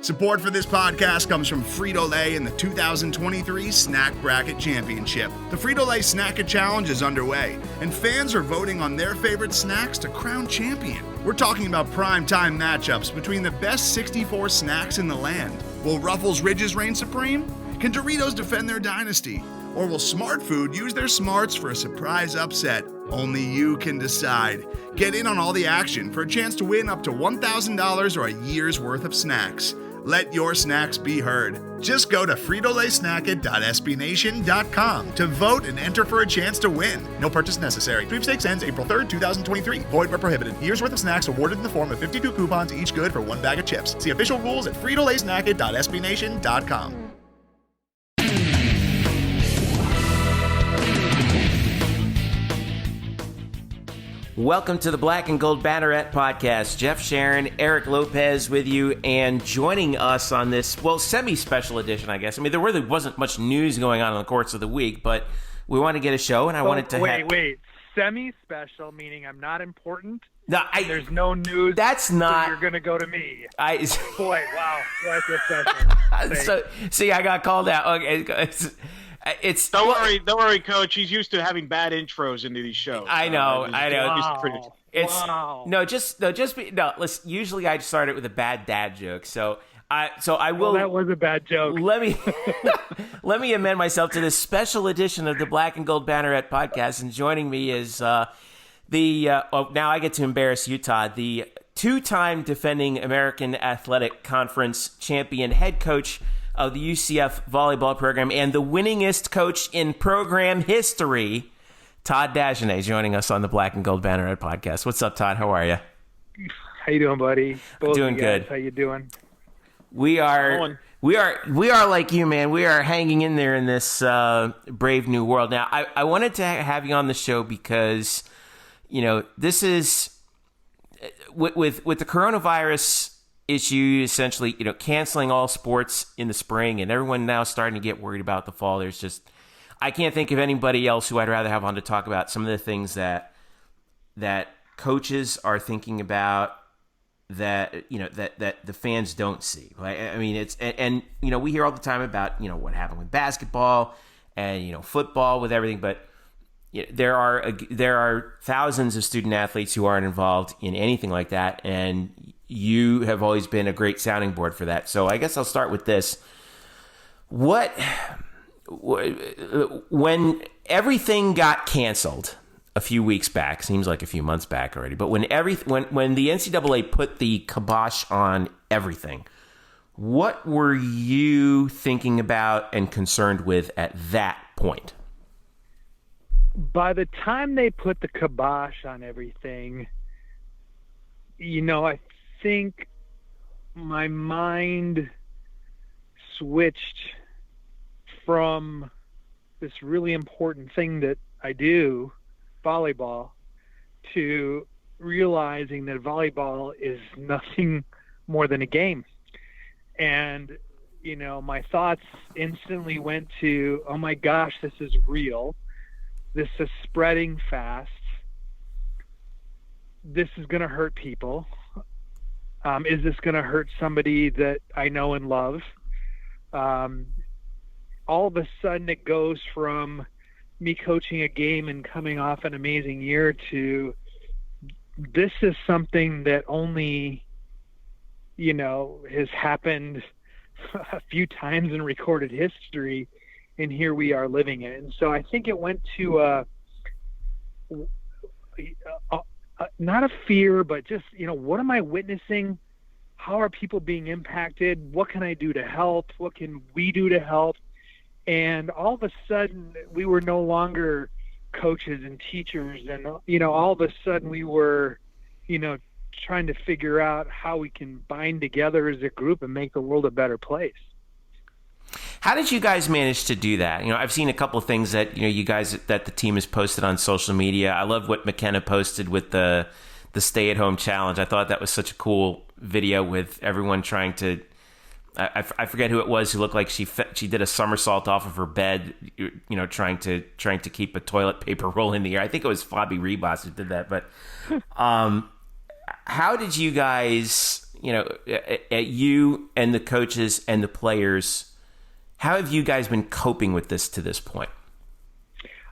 Support for this podcast comes from Frito-Lay in the 2023 Snack Bracket Championship. The Frito-Lay Snack-It Challenge is underway, and fans are voting on their favorite snacks to crown champion. We're talking about prime-time matchups between the best 64 snacks in the land. Will Ruffles Ridges reign supreme? Can Doritos defend their dynasty? Or will Smart Food use their smarts for a surprise upset? Only you can decide. Get in on all the action for a chance to win up to $1,000 or a year's worth of snacks. Let your snacks be heard. Just go to fritolaysnacket.sbnation.com to vote and enter for a chance to win. No purchase necessary. Sweepstakes ends April 3rd, 2023. Void where prohibited. Year's worth of snacks awarded in the form of 52 coupons, each good for one bag of chips. See official rules at fritolaysnacket.sbnation.com. Welcome to the Black and Gold Banneret Podcast. Jeff Sharon, Eric Lopez with you, and joining us on this, well, semi-special edition, I guess. I mean, there really wasn't much news going on in the course of the week, but we wanted to get a show, and I wanted to Wait. Semi-special, meaning I'm not important? No, there's no news. That's not. So you're going to go to me. Boy, wow. That's a special. See, I got called out. Okay, Don't worry, Coach. He's used to having bad intros into these shows. I know. Wow. Listen. Usually I start it with a bad dad joke. So I will. Well, that was a bad joke. Let me amend myself to this special edition of the Black and Gold Banneret Podcast, and joining me is now I get to embarrass you, Todd, the two-time defending American Athletic Conference champion head coach of the UCF volleyball program and the winningest coach in program history, Todd Dagenais, joining us on the Black and Gold Banneret Podcast. What's up, Todd? How are you? How you doing, buddy? Doing good. How you doing? We are like you, man. We are hanging in there in this brave new world. Now, I wanted to have you on the show because, this is with the coronavirus issue, essentially, canceling all sports in the spring, and everyone now starting to get worried about the fall. There's just, I can't think of anybody else who I'd rather have on to talk about some of the things that coaches are thinking about that the fans don't see. I mean, we hear all the time about what happened with basketball and football with everything, but there are thousands of student athletes who aren't involved in anything like that, and you have always been a great sounding board for that. So I guess I'll start with this. When everything got canceled a few weeks back, seems like a few months back already, but when the NCAA put the kibosh on everything, what were you thinking about and concerned with at that point? By the time they put the kibosh on everything, I think my mind switched from this really important thing that I do, volleyball, to realizing that volleyball is nothing more than a game. And, my thoughts instantly went to, oh my gosh, this is real. This is spreading fast. This is going to hurt people. Is this going to hurt somebody that I know and love? All of a sudden it goes from me coaching a game and coming off an amazing year to this is something that only, has happened a few times in recorded history, and here we are living it. And so I think it went to not a fear, but just, what am I witnessing? How are people being impacted? What can I do to help? What can we do to help? And all of a sudden we were no longer coaches and teachers. And, all of a sudden we were, trying to figure out how we can bind together as a group and make the world a better place. How did you guys manage to do that? I've seen a couple of things that, that the team has posted on social media. I love what McKenna posted with the stay-at-home challenge. I thought that was such a cool video with everyone trying to, I forget who it was who looked like she did a somersault off of her bed, trying to keep a toilet paper roll in the air. I think it was Fabi Rebus who did that. But how did you guys at you and the coaches and the players, how have you guys been coping with this to this point?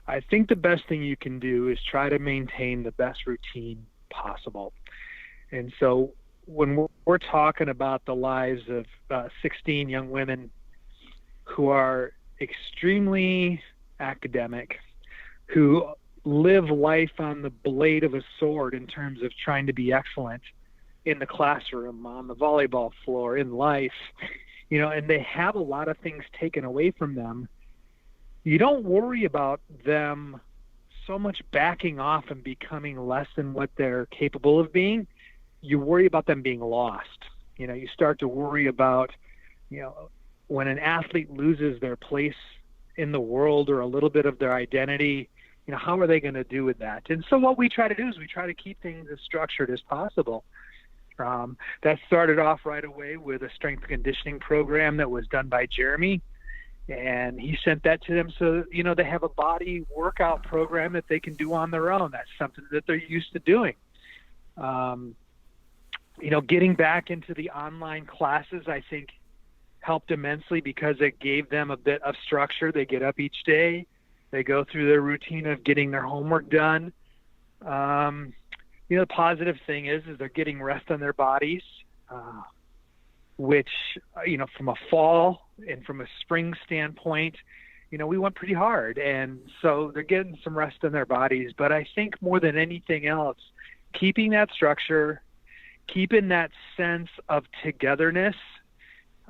I think the best thing you can do is try to maintain the best routine possible. And so when we're talking about the lives of 16 young women who are extremely academic, who live life on the blade of a sword in terms of trying to be excellent in the classroom, on the volleyball floor, in life, and they have a lot of things taken away from them. You don't worry about them so much backing off and becoming less than what they're capable of being. You worry about them being lost. You start to worry about, when an athlete loses their place in the world or a little bit of their identity, how are they going to do with that? And so what we try to do is we try to keep things as structured as possible. That started off right away with a strength and conditioning program that was done by Jeremy. And he sent that to them so, they have a body workout program that they can do on their own. That's something that they're used to doing. Getting back into the online classes, I think, helped immensely because it gave them a bit of structure. They get up each day. They go through their routine of getting their homework done. The positive thing is they're getting rest on their bodies, which, from a fall and from a spring standpoint, we went pretty hard. And so they're getting some rest on their bodies. But I think more than anything else, keeping that structure, keeping that sense of togetherness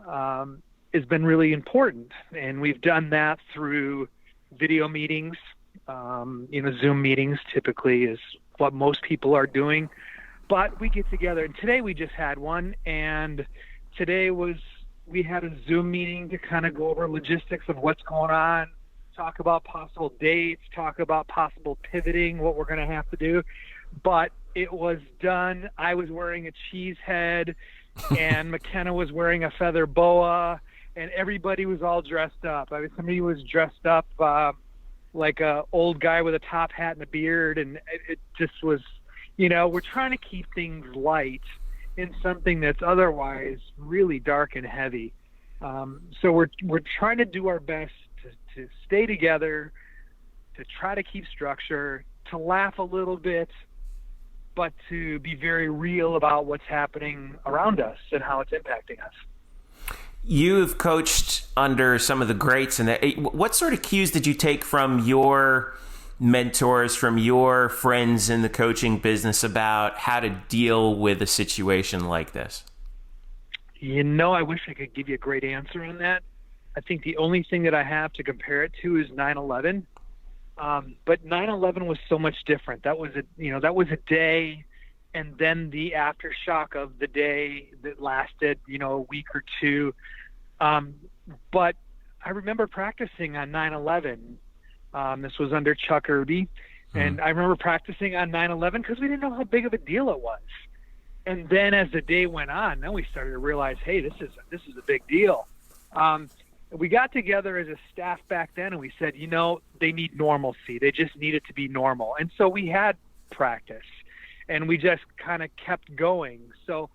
has been really important. And we've done that through video meetings. Zoom meetings typically is what most people are doing. But we get together. And today we just had one. And today we had a Zoom meeting to kind of go over logistics of what's going on, talk about possible dates, talk about possible pivoting, what we're going to have to do. But it was done. I was wearing a cheese head, and McKenna was wearing a feather boa, and everybody was all dressed up. I mean, somebody was dressed up like a old guy with a top hat and a beard, and it just was, we're trying to keep things light in something that's otherwise really dark and heavy. So we're trying to do our best to stay together, to try to keep structure, to laugh a little bit, but to be very real about what's happening around us and how it's impacting us. You've coached under some of the greats, and what sort of cues did you take from your mentors, from your friends in the coaching business about how to deal with a situation like this? I wish I could give you a great answer on that. I think the only thing that I have to compare it to is 9/11. But 9/11 was so much different. That was a day, and then the aftershock of the day that lasted, a week or two. But I remember practicing on 9/11. This was under Chuck Irby, and I remember practicing on 9/11 because we didn't know how big of a deal it was. And then as the day went on, then we started to realize, hey, this is a big deal. We got together as a staff back then, and we said, they need normalcy. They just need it to be normal. And so we had practice, and we just kind of kept going. So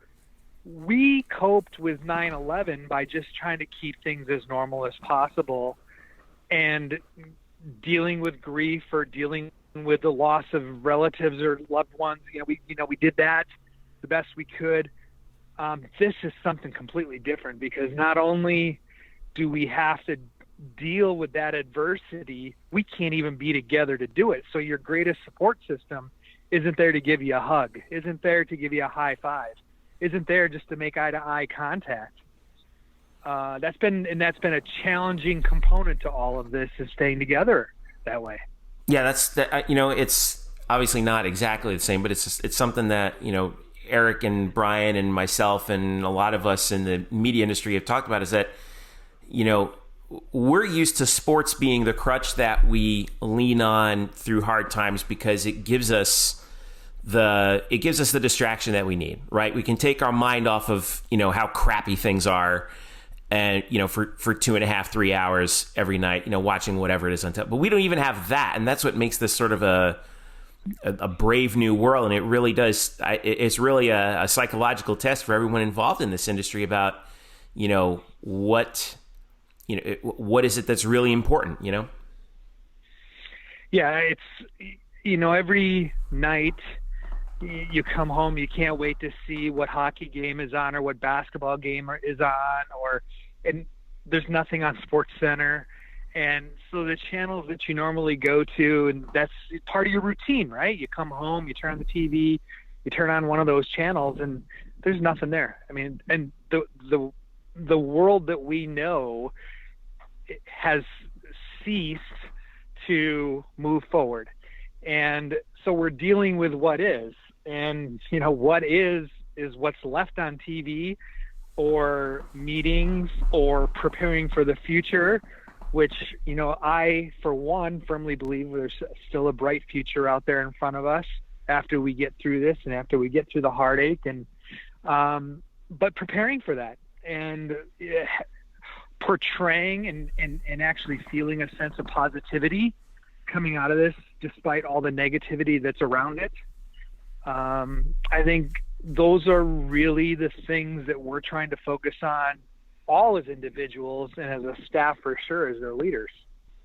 we coped with 9/11 by just trying to keep things as normal as possible and dealing with grief or dealing with the loss of relatives or loved ones. We did that the best we could. This is something completely different because not only do we have to deal with that adversity, we can't even be together to do it. So your greatest support system isn't there to give you a hug, isn't there to give you a high five, isn't there just to make eye-to-eye contact. That's been a challenging component to all of this, is staying together that way. Yeah, it's obviously not exactly the same, but it's something that, Eric and Brian and myself and a lot of us in the media industry have talked about, is that, we're used to sports being the crutch that we lean on through hard times because it gives us the distraction that we need, right? We can take our mind off of, how crappy things are and, for 2.5, 3 hours every night, watching whatever it is on top. But we don't even have that. And that's what makes this sort of a a brave new world, and it really does. It's really a psychological test for everyone involved in this industry about, what is it that's really important, Yeah, it's, every night you come home, you can't wait to see what hockey game is on or what basketball game is on, and there's nothing on SportsCenter. And so the channels that you normally go to, and that's part of your routine, right? You come home, you turn on the TV, you turn on one of those channels, and there's nothing there. I mean, and the world that we know has ceased to move forward. And so we're dealing with what is. And, what is what's left on TV, or meetings, or preparing for the future, which, I, for one, firmly believe there's still a bright future out there in front of us after we get through this and after we get through the heartache. And, but preparing for that and portraying and actually feeling a sense of positivity coming out of this, despite all the negativity that's around it. I think those are really the things that we're trying to focus on, all as individuals and as a staff, for sure, as their leaders.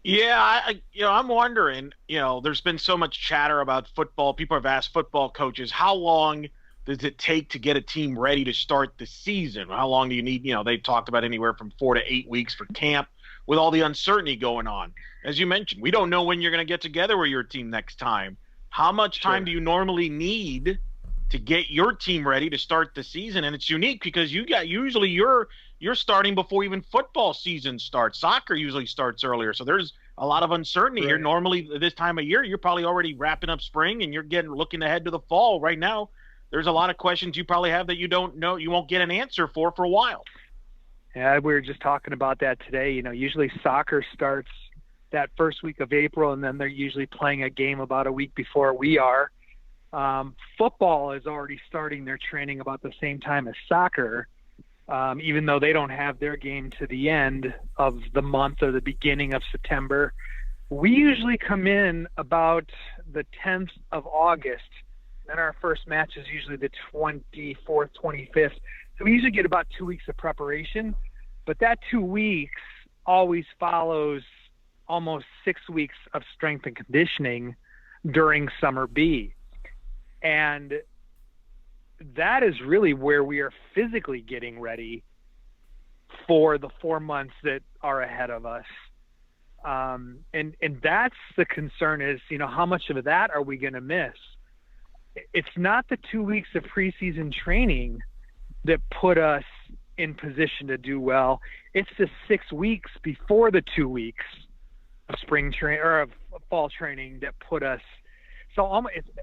Yeah, I'm wondering, there's been so much chatter about football. People have asked football coaches, how long does it take to get a team ready to start the season? How long do you need? They've talked about anywhere from 4 to 8 weeks for camp with all the uncertainty going on. As you mentioned, we don't know when you're going to get together with your team next time. How much time do you normally need to get your team ready to start the season? And it's unique because usually you're starting before even football season starts. Soccer usually starts earlier. So there's a lot of uncertainty here. Normally this time of year, you're probably already wrapping up spring and you're looking ahead to the fall. Right now, there's a lot of questions you probably have that you don't know, you won't get an answer for a while. Yeah, we were just talking about that today. Usually soccer starts that first week of April, and then they're usually playing a game about a week before we are. Football is already starting their training about the same time as soccer, even though they don't have their game to the end of the month or the beginning of September. We usually come in about the 10th of August. Then our first match is usually the 24th, 25th. So we usually get about 2 weeks of preparation, but that 2 weeks always follows almost 6 weeks of strength and conditioning during summer B. And that is really where we are physically getting ready for the 4 months that are ahead of us. And that's the concern is, how much of that are we going to miss? It's not the 2 weeks of preseason training that put us in position to do well. It's the 6 weeks before the 2 weeks of spring train or of fall training that put us. So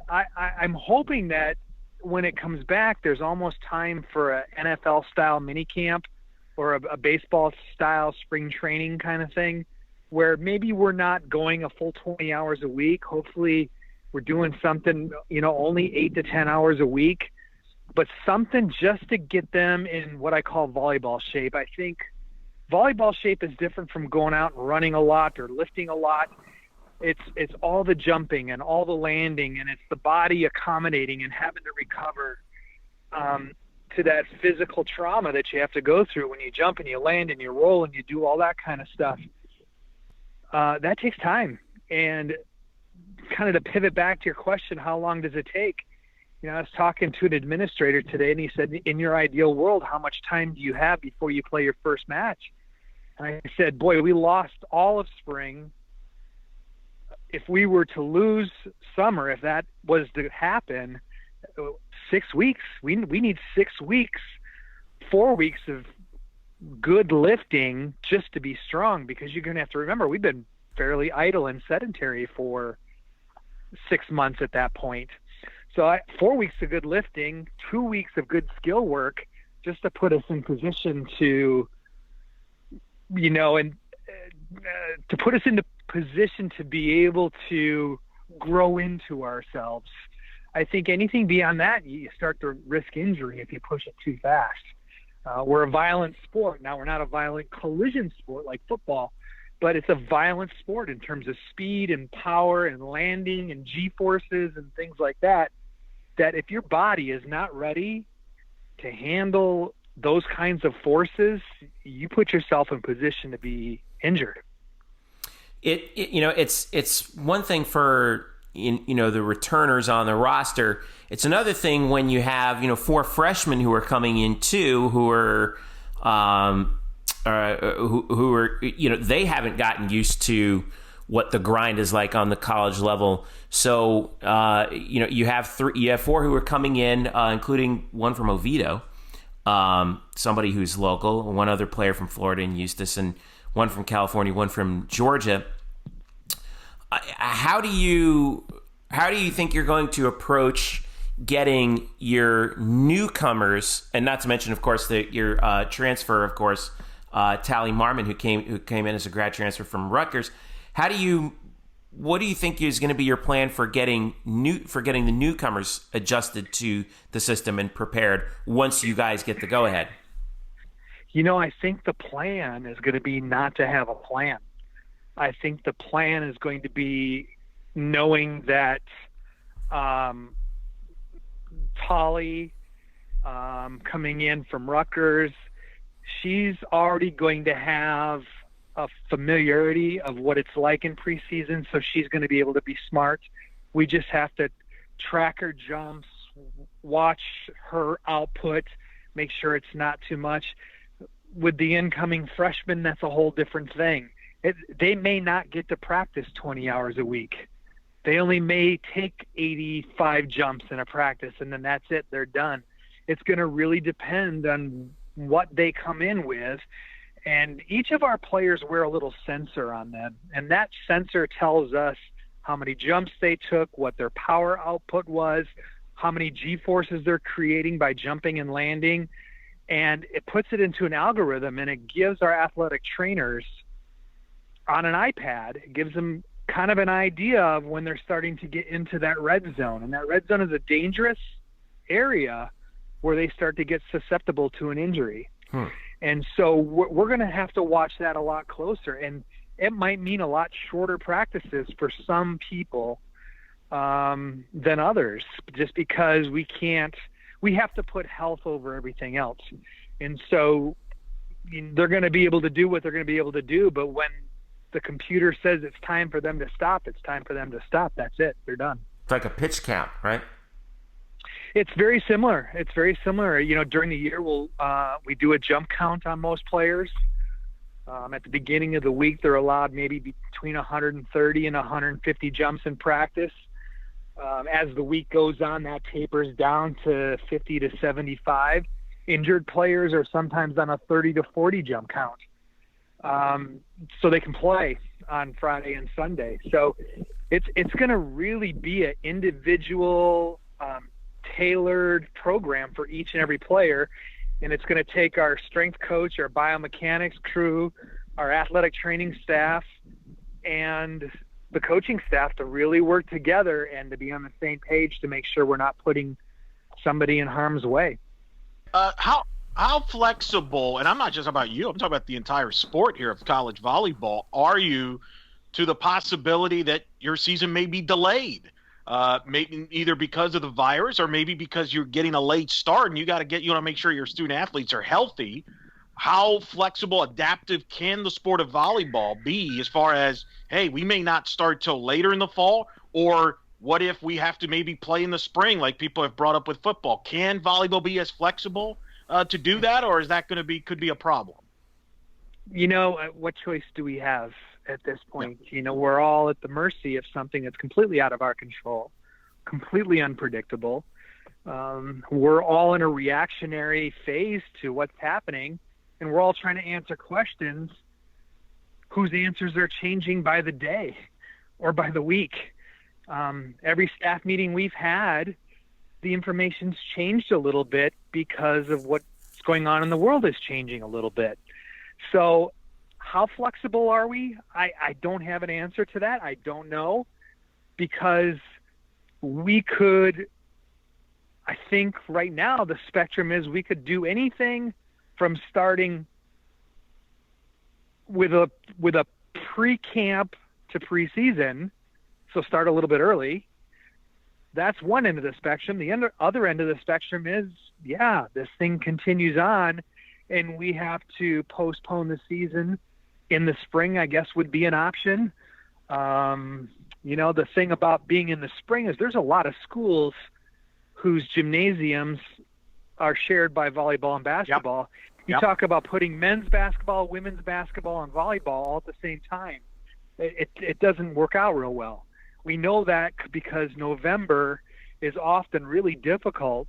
I'm hoping that when it comes back, there's almost time for a NFL style mini camp or a baseball style spring training kind of thing, where maybe we're not going a full 20 hours a week. Hopefully we're doing something, only 8 to 10 hours a week, but something just to get them in what I call volleyball shape. I think volleyball shape is different from going out and running a lot or lifting a lot. It's all the jumping and all the landing, and it's the body accommodating and having to recover to that physical trauma that you have to go through when you jump and you land and you roll and you do all that kind of stuff. That takes time. And kind of to pivot back to your question, how long does it take? I was talking to an administrator today, and he said, in your ideal world, how much time do you have before you play your first match? And I said, boy, we lost all of spring. If we were to lose summer, if that was to happen, 6 weeks, we need 6 weeks, 4 weeks of good lifting just to be strong, because you're going to have to remember, we've been fairly idle and sedentary for 6 months at that point. So 4 weeks of good lifting, 2 weeks of good skill work, just to put us in position to, to put us into position to be able to grow into ourselves. I think anything beyond that, you start to risk injury if you push it too fast. We're a violent sport. Now, we're not a violent collision sport like football, but it's a violent sport in terms of speed and power and landing and G-forces and things like that, that if your body is not ready to handle those kinds of forces, you put yourself in position to be injured. It's one thing for the returners on the roster. It's another thing when you have 4 freshmen who are coming in too, who are they haven't gotten used to what the grind is like on the college level. So you have 4 who are coming in, including one from Oviedo, somebody who's local, one other player from Florida in Eustis, and one from California, one from Georgia. How do you think you're going to approach getting your newcomers, and not to mention, of course, your transfer, of course, Tally Marmon, who came in as a grad transfer from Rutgers? What do you think is going to be your plan for getting the newcomers adjusted to the system and prepared once you guys get the go ahead? I think the plan is going to be not to have a plan. I think the plan is going to be knowing that Tolly coming in from Rutgers, she's already going to have a familiarity of what it's like in preseason, so she's going to be able to be smart. We just have to track her jumps, watch her output, make sure it's not too much. With the incoming freshmen, that's a whole different thing. They may not get to practice 20 hours a week. They only may take 85 jumps in a practice, and then that's it. They're done. It's going to really depend on what they come in with. And each of our players wear a little sensor on them, and that sensor tells us how many jumps they took, what their power output was, how many G-forces they're creating by jumping and landing, and it puts it into an algorithm, and it gives our athletic trainers on an iPad, it gives them kind of an idea of when they're starting to get into that red zone. And that red zone is a dangerous area where they start to get susceptible to an injury. And so we're going to have to watch that a lot closer. And it might mean a lot shorter practices for some people than others, just because we have to put health over everything else. And so they're going to be able to do what they're going to be able to do. But when the computer says it's time for them to stop, it's time for them to stop. That's it. They're done. It's like a pitch count, right? It's very similar. During the year, we do a jump count on most players. At the beginning of the week, they're allowed maybe between 130 and 150 jumps in practice. As the week goes on, that tapers down to 50 to 75. Injured players are sometimes on a 30 to 40 jump count. So they can play on Friday and Sunday. So it's going to really be an individual, tailored program for each and every player. And it's going to take our strength coach, our biomechanics crew, our athletic training staff, and the coaching staff to really work together and to be on the same page to make sure we're not putting somebody in harm's way. How flexible, and I'm not just about you, I'm talking about the entire sport here of college volleyball, are you to the possibility that your season may be delayed? Maybe either because of the virus or maybe because you're getting a late start and you want to make sure your student athletes are healthy. How flexible, adaptive can the sport of volleyball be as far as, hey, we may not start till later in the fall, or what if we have to maybe play in the spring like people have brought up with football? Can volleyball be as flexible to do that, or is that could be a problem? What choice do we have at this point? Yeah. We're all at the mercy of something that's completely out of our control, completely unpredictable. We're all in a reactionary phase to what's happening, and we're all trying to answer questions whose answers are changing by the day or by the week. Every staff meeting we've had, the information's changed a little bit because of what's going on in the world is changing a little bit. So how flexible are we? I don't have an answer to that. I don't know, because I think right now the spectrum is we could do anything from starting with a pre-camp to preseason, so start a little bit early. That's one end of the spectrum. The other end of the spectrum is, this thing continues on, and we have to postpone the season in the spring, I guess, would be an option. The thing about being in the spring is there's a lot of schools whose gymnasiums are shared by volleyball and basketball. You talk about putting men's basketball, women's basketball, and volleyball all at the same time. It doesn't work out real well. We know that because November is often really difficult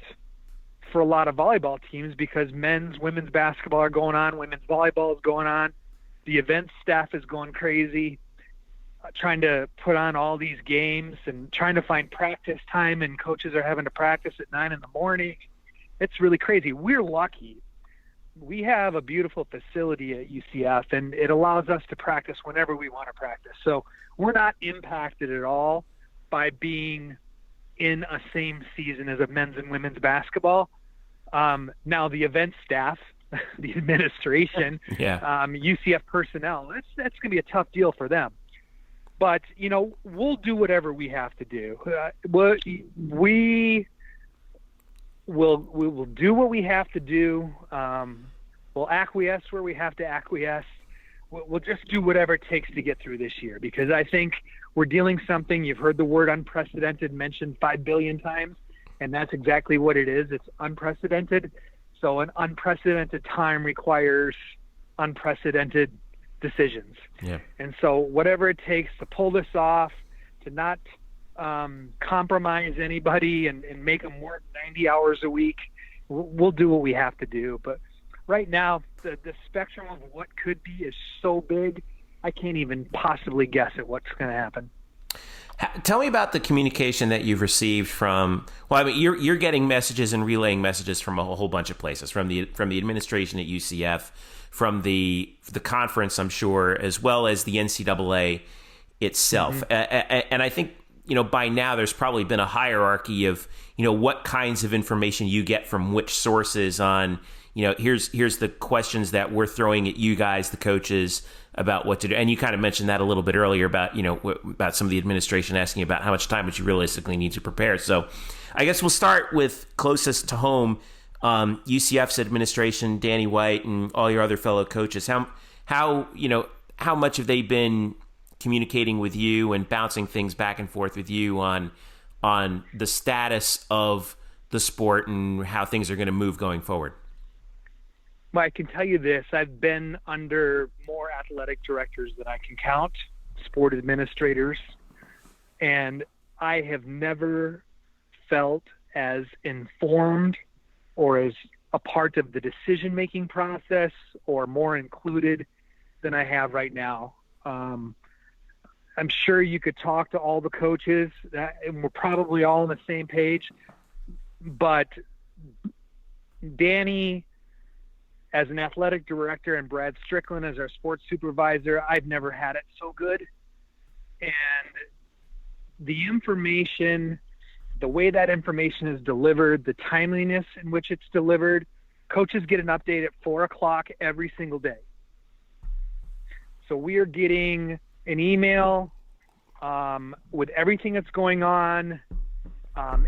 for a lot of volleyball teams because men's, women's basketball are going on, women's volleyball is going on. The event staff is going crazy, trying to put on all these games and trying to find practice time, and coaches are having to practice at 9 a.m. It's really crazy. We're lucky. We have a beautiful facility at UCF, and it allows us to practice whenever we want to practice. So we're not impacted at all by being in a same season as a men's and women's basketball. Now the event staff, the administration, UCF personnel, that's going to be a tough deal for them. But, we'll do whatever we have to do. We will do what we have to do. We'll acquiesce where we have to acquiesce. We'll just do whatever it takes to get through this year, because I think we're dealing something. You've heard the word unprecedented mentioned 5 billion times, and that's exactly what it is. It's unprecedented. So an unprecedented time requires unprecedented decisions. Yeah. And so whatever it takes to pull this off, to not compromise anybody and make them work 90 hours a week, we'll do what we have to do. But right now, the spectrum of what could be is so big, I can't even possibly guess at what's going to happen. Tell me about the communication that you've received from. Well, I mean, you're getting messages and relaying messages from a whole bunch of places, from the administration at UCF, from the conference, I'm sure, as well as the NCAA itself. Mm-hmm. And I think by now there's probably been a hierarchy of what kinds of information you get from which sources on. Here's the questions that we're throwing at you guys, the coaches, about what to do. And you kind of mentioned that a little bit earlier about, about some of the administration asking about how much time would you realistically need to prepare. So I guess we'll start with closest to home, UCF's administration, Danny White, and all your other fellow coaches. How much have they been communicating with you and bouncing things back and forth with you on the status of the sport and how things are going to move going forward? Well, I can tell you this. I've been under more athletic directors than I can count, sport administrators, and I have never felt as informed or as a part of the decision-making process or more included than I have right now. I'm sure you could talk to all the coaches, and we're probably all on the same page, but Danny, as an athletic director, and Brad Strickland as our sports supervisor, I've never had it so good. And the information, the way that information is delivered, the timeliness in which it's delivered, coaches get an update at 4:00 every single day. So we are getting an email with everything that's going on,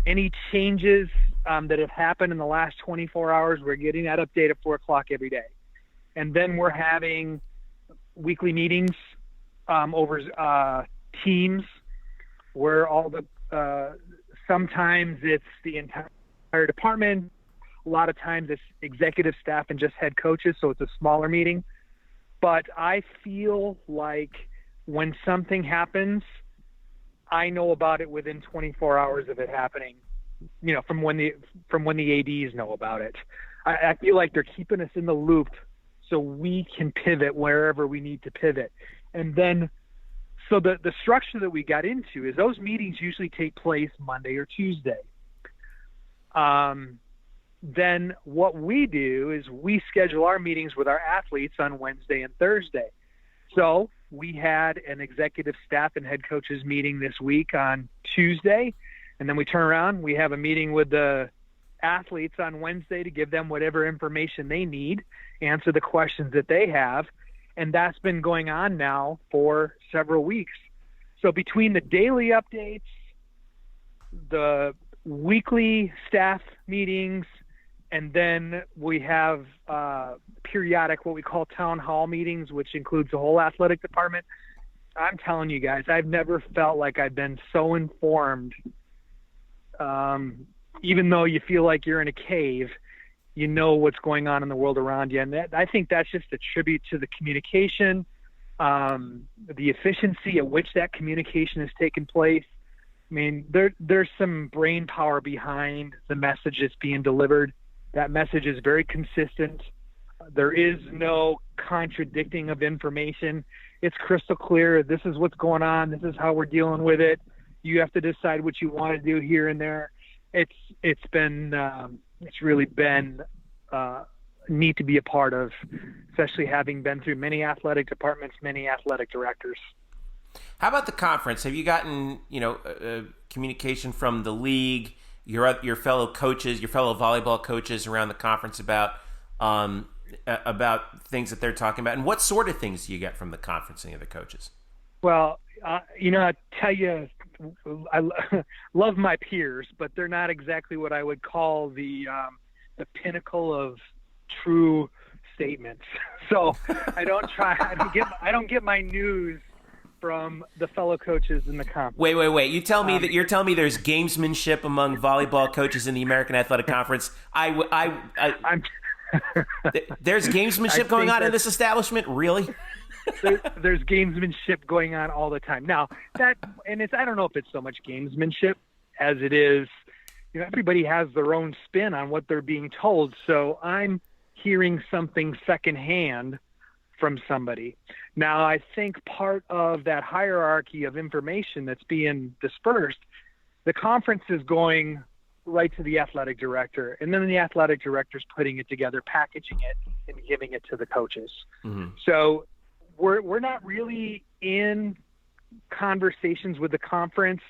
any changes that have happened in the last 24 hours, we're getting that update at 4:00 every day. And then we're having weekly meetings over Teams where all the sometimes it's the entire department. A lot of times it's executive staff and just head coaches, so it's a smaller meeting. But I feel like when something happens, I know about it within 24 hours of it happening. From when the ADs know about it. I feel like they're keeping us in the loop so we can pivot wherever we need to pivot. And then, so the structure that we got into is those meetings usually take place Monday or Tuesday. Then what we do is we schedule our meetings with our athletes on Wednesday and Thursday. So we had an executive staff and head coaches meeting this week on Tuesday. And then we turn around, we have a meeting with the athletes on Wednesday to give them whatever information they need, answer the questions that they have. And that's been going on now for several weeks. So between the daily updates, the weekly staff meetings, and then we have periodic what we call town hall meetings, which includes the whole athletic department. I'm telling you guys, I've never felt like I've been so informed. Even though you feel like you're in a cave, you know what's going on in the world around you. And I think that's just a tribute to the communication, the efficiency at which that communication has taken place. I mean, there's some brain power behind the message that's being delivered. That message is very consistent. There is no contradicting of information. It's crystal clear. This is what's going on. This is how we're dealing with it. You have to decide what you want to do here and there. It's really been neat to be a part of, especially having been through many athletic departments, many athletic directors. How about the conference? Have you gotten, communication from the league, your fellow coaches, your fellow volleyball coaches around the conference about things that they're talking about? And what sort of things do you get from the conference and the other coaches? Well, I tell you, I love my peers, but they're not exactly what I would call the pinnacle of true statements. So I don't get my news from the fellow coaches in the conference. Wait. You're telling me there's gamesmanship among volleyball coaches in the American Athletic Conference? There's gamesmanship going on in this establishment? Really? There's gamesmanship going on all the time. Now I don't know if it's so much gamesmanship as it is, everybody has their own spin on what they're being told. So I'm hearing something secondhand from somebody. Now, I think part of that hierarchy of information that's being dispersed, the conference is going right to the athletic director, and then the athletic director's putting it together, packaging it, and giving it to the coaches. Mm-hmm. So we're not really in conversations with the conference.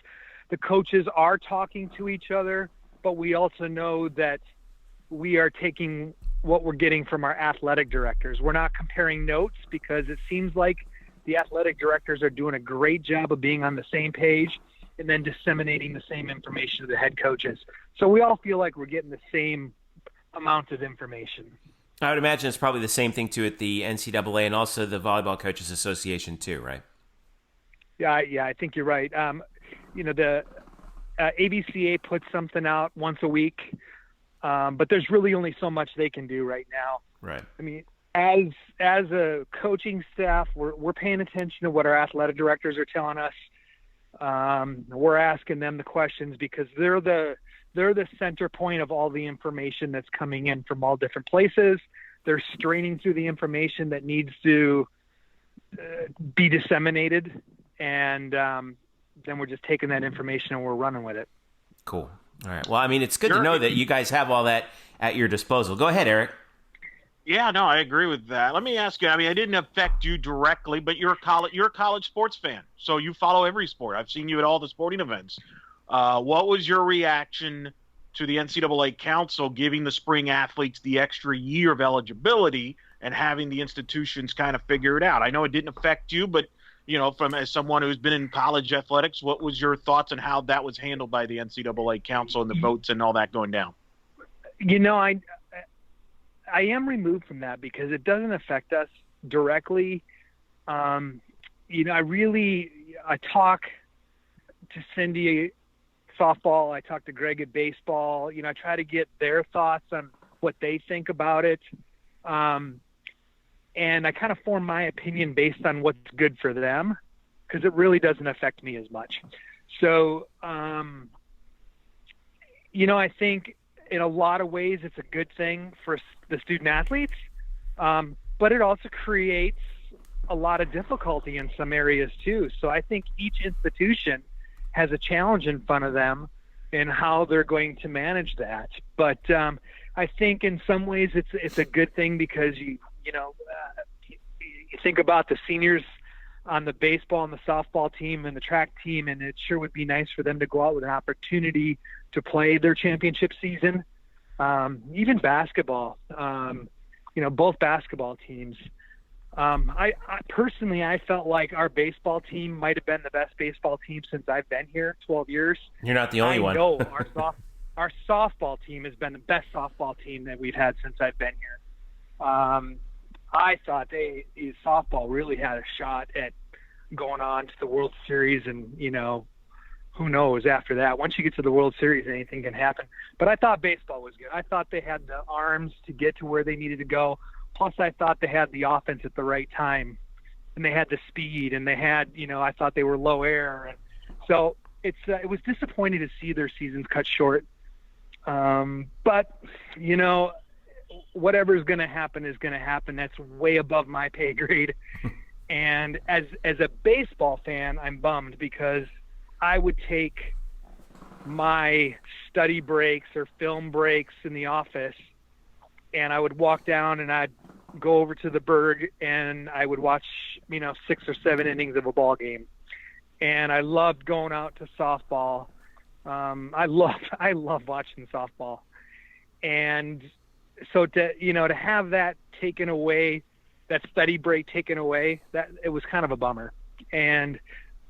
The coaches are talking to each other, but we also know that we are taking what we're getting from our athletic directors. We're not comparing notes because it seems like the athletic directors are doing a great job of being on the same page and then disseminating the same information to the head coaches. So we all feel like we're getting the same amount of information. I would imagine it's probably the same thing too at the NCAA and also the Volleyball Coaches Association too, right? Yeah, I think you're right. The ABCA puts something out once a week, but there's really only so much they can do right now. Right. I mean, as a coaching staff, we're paying attention to what our athletic directors are telling us. We're asking them the questions because they're the center point of all the information that's coming in from all different places. They're straining through the information that needs to be disseminated, and then we're just taking that information and we're running with it. Cool. All right. Well, I mean, it's good to know that you guys have all that at your disposal. Go ahead, Eric. Yeah, no, I agree with that. Let me ask you, I mean, it didn't affect you directly, but you're a college sports fan, so you follow every sport. I've seen you at all the sporting events. What was your reaction to the NCAA Council giving the spring athletes the extra year of eligibility and having the institutions kind of figure it out? I know it didn't affect you, but, as someone who's been in college athletics, what was your thoughts on how that was handled by the NCAA Council and the votes and all that going down? I am removed from that because it doesn't affect us directly. I talk to Cindy at softball. I talk to Greg at baseball. I try to get their thoughts on what they think about it. And I kind of form my opinion based on what's good for them because it really doesn't affect me as much. So, I think in a lot of ways it's a good thing for the student athletes, but it also creates a lot of difficulty in some areas too. So I think each institution has a challenge in front of them in how they're going to manage that. But I think in some ways it's a good thing because you think about the seniors on the baseball and the softball team and the track team, and it sure would be nice for them to go out with an opportunity to play their championship season. Even basketball, both basketball teams. I personally, I felt like our baseball team might have been the best baseball team since I've been here, 12 years. You're not the only one. I know our softball team has been the best softball team that we've had since I've been here. I thought softball really had a shot at going on to the World Series, and who knows after that. Once you get to the World Series, anything can happen. But I thought baseball was good. I thought they had the arms to get to where they needed to go. Plus, I thought they had the offense at the right time, and they had the speed, and they had, I thought they were low air. And so it was disappointing to see their seasons cut short. But, whatever is going to happen is going to happen. That's way above my pay grade. And as a baseball fan, I'm bummed because I would take my study breaks or film breaks in the office, and I would walk down and I'd go over to the Berg and I would watch, 6 or 7 innings of a ball game. And I loved going out to softball. I love watching softball. And so to have that taken away, that study break taken away, that it was kind of a bummer. And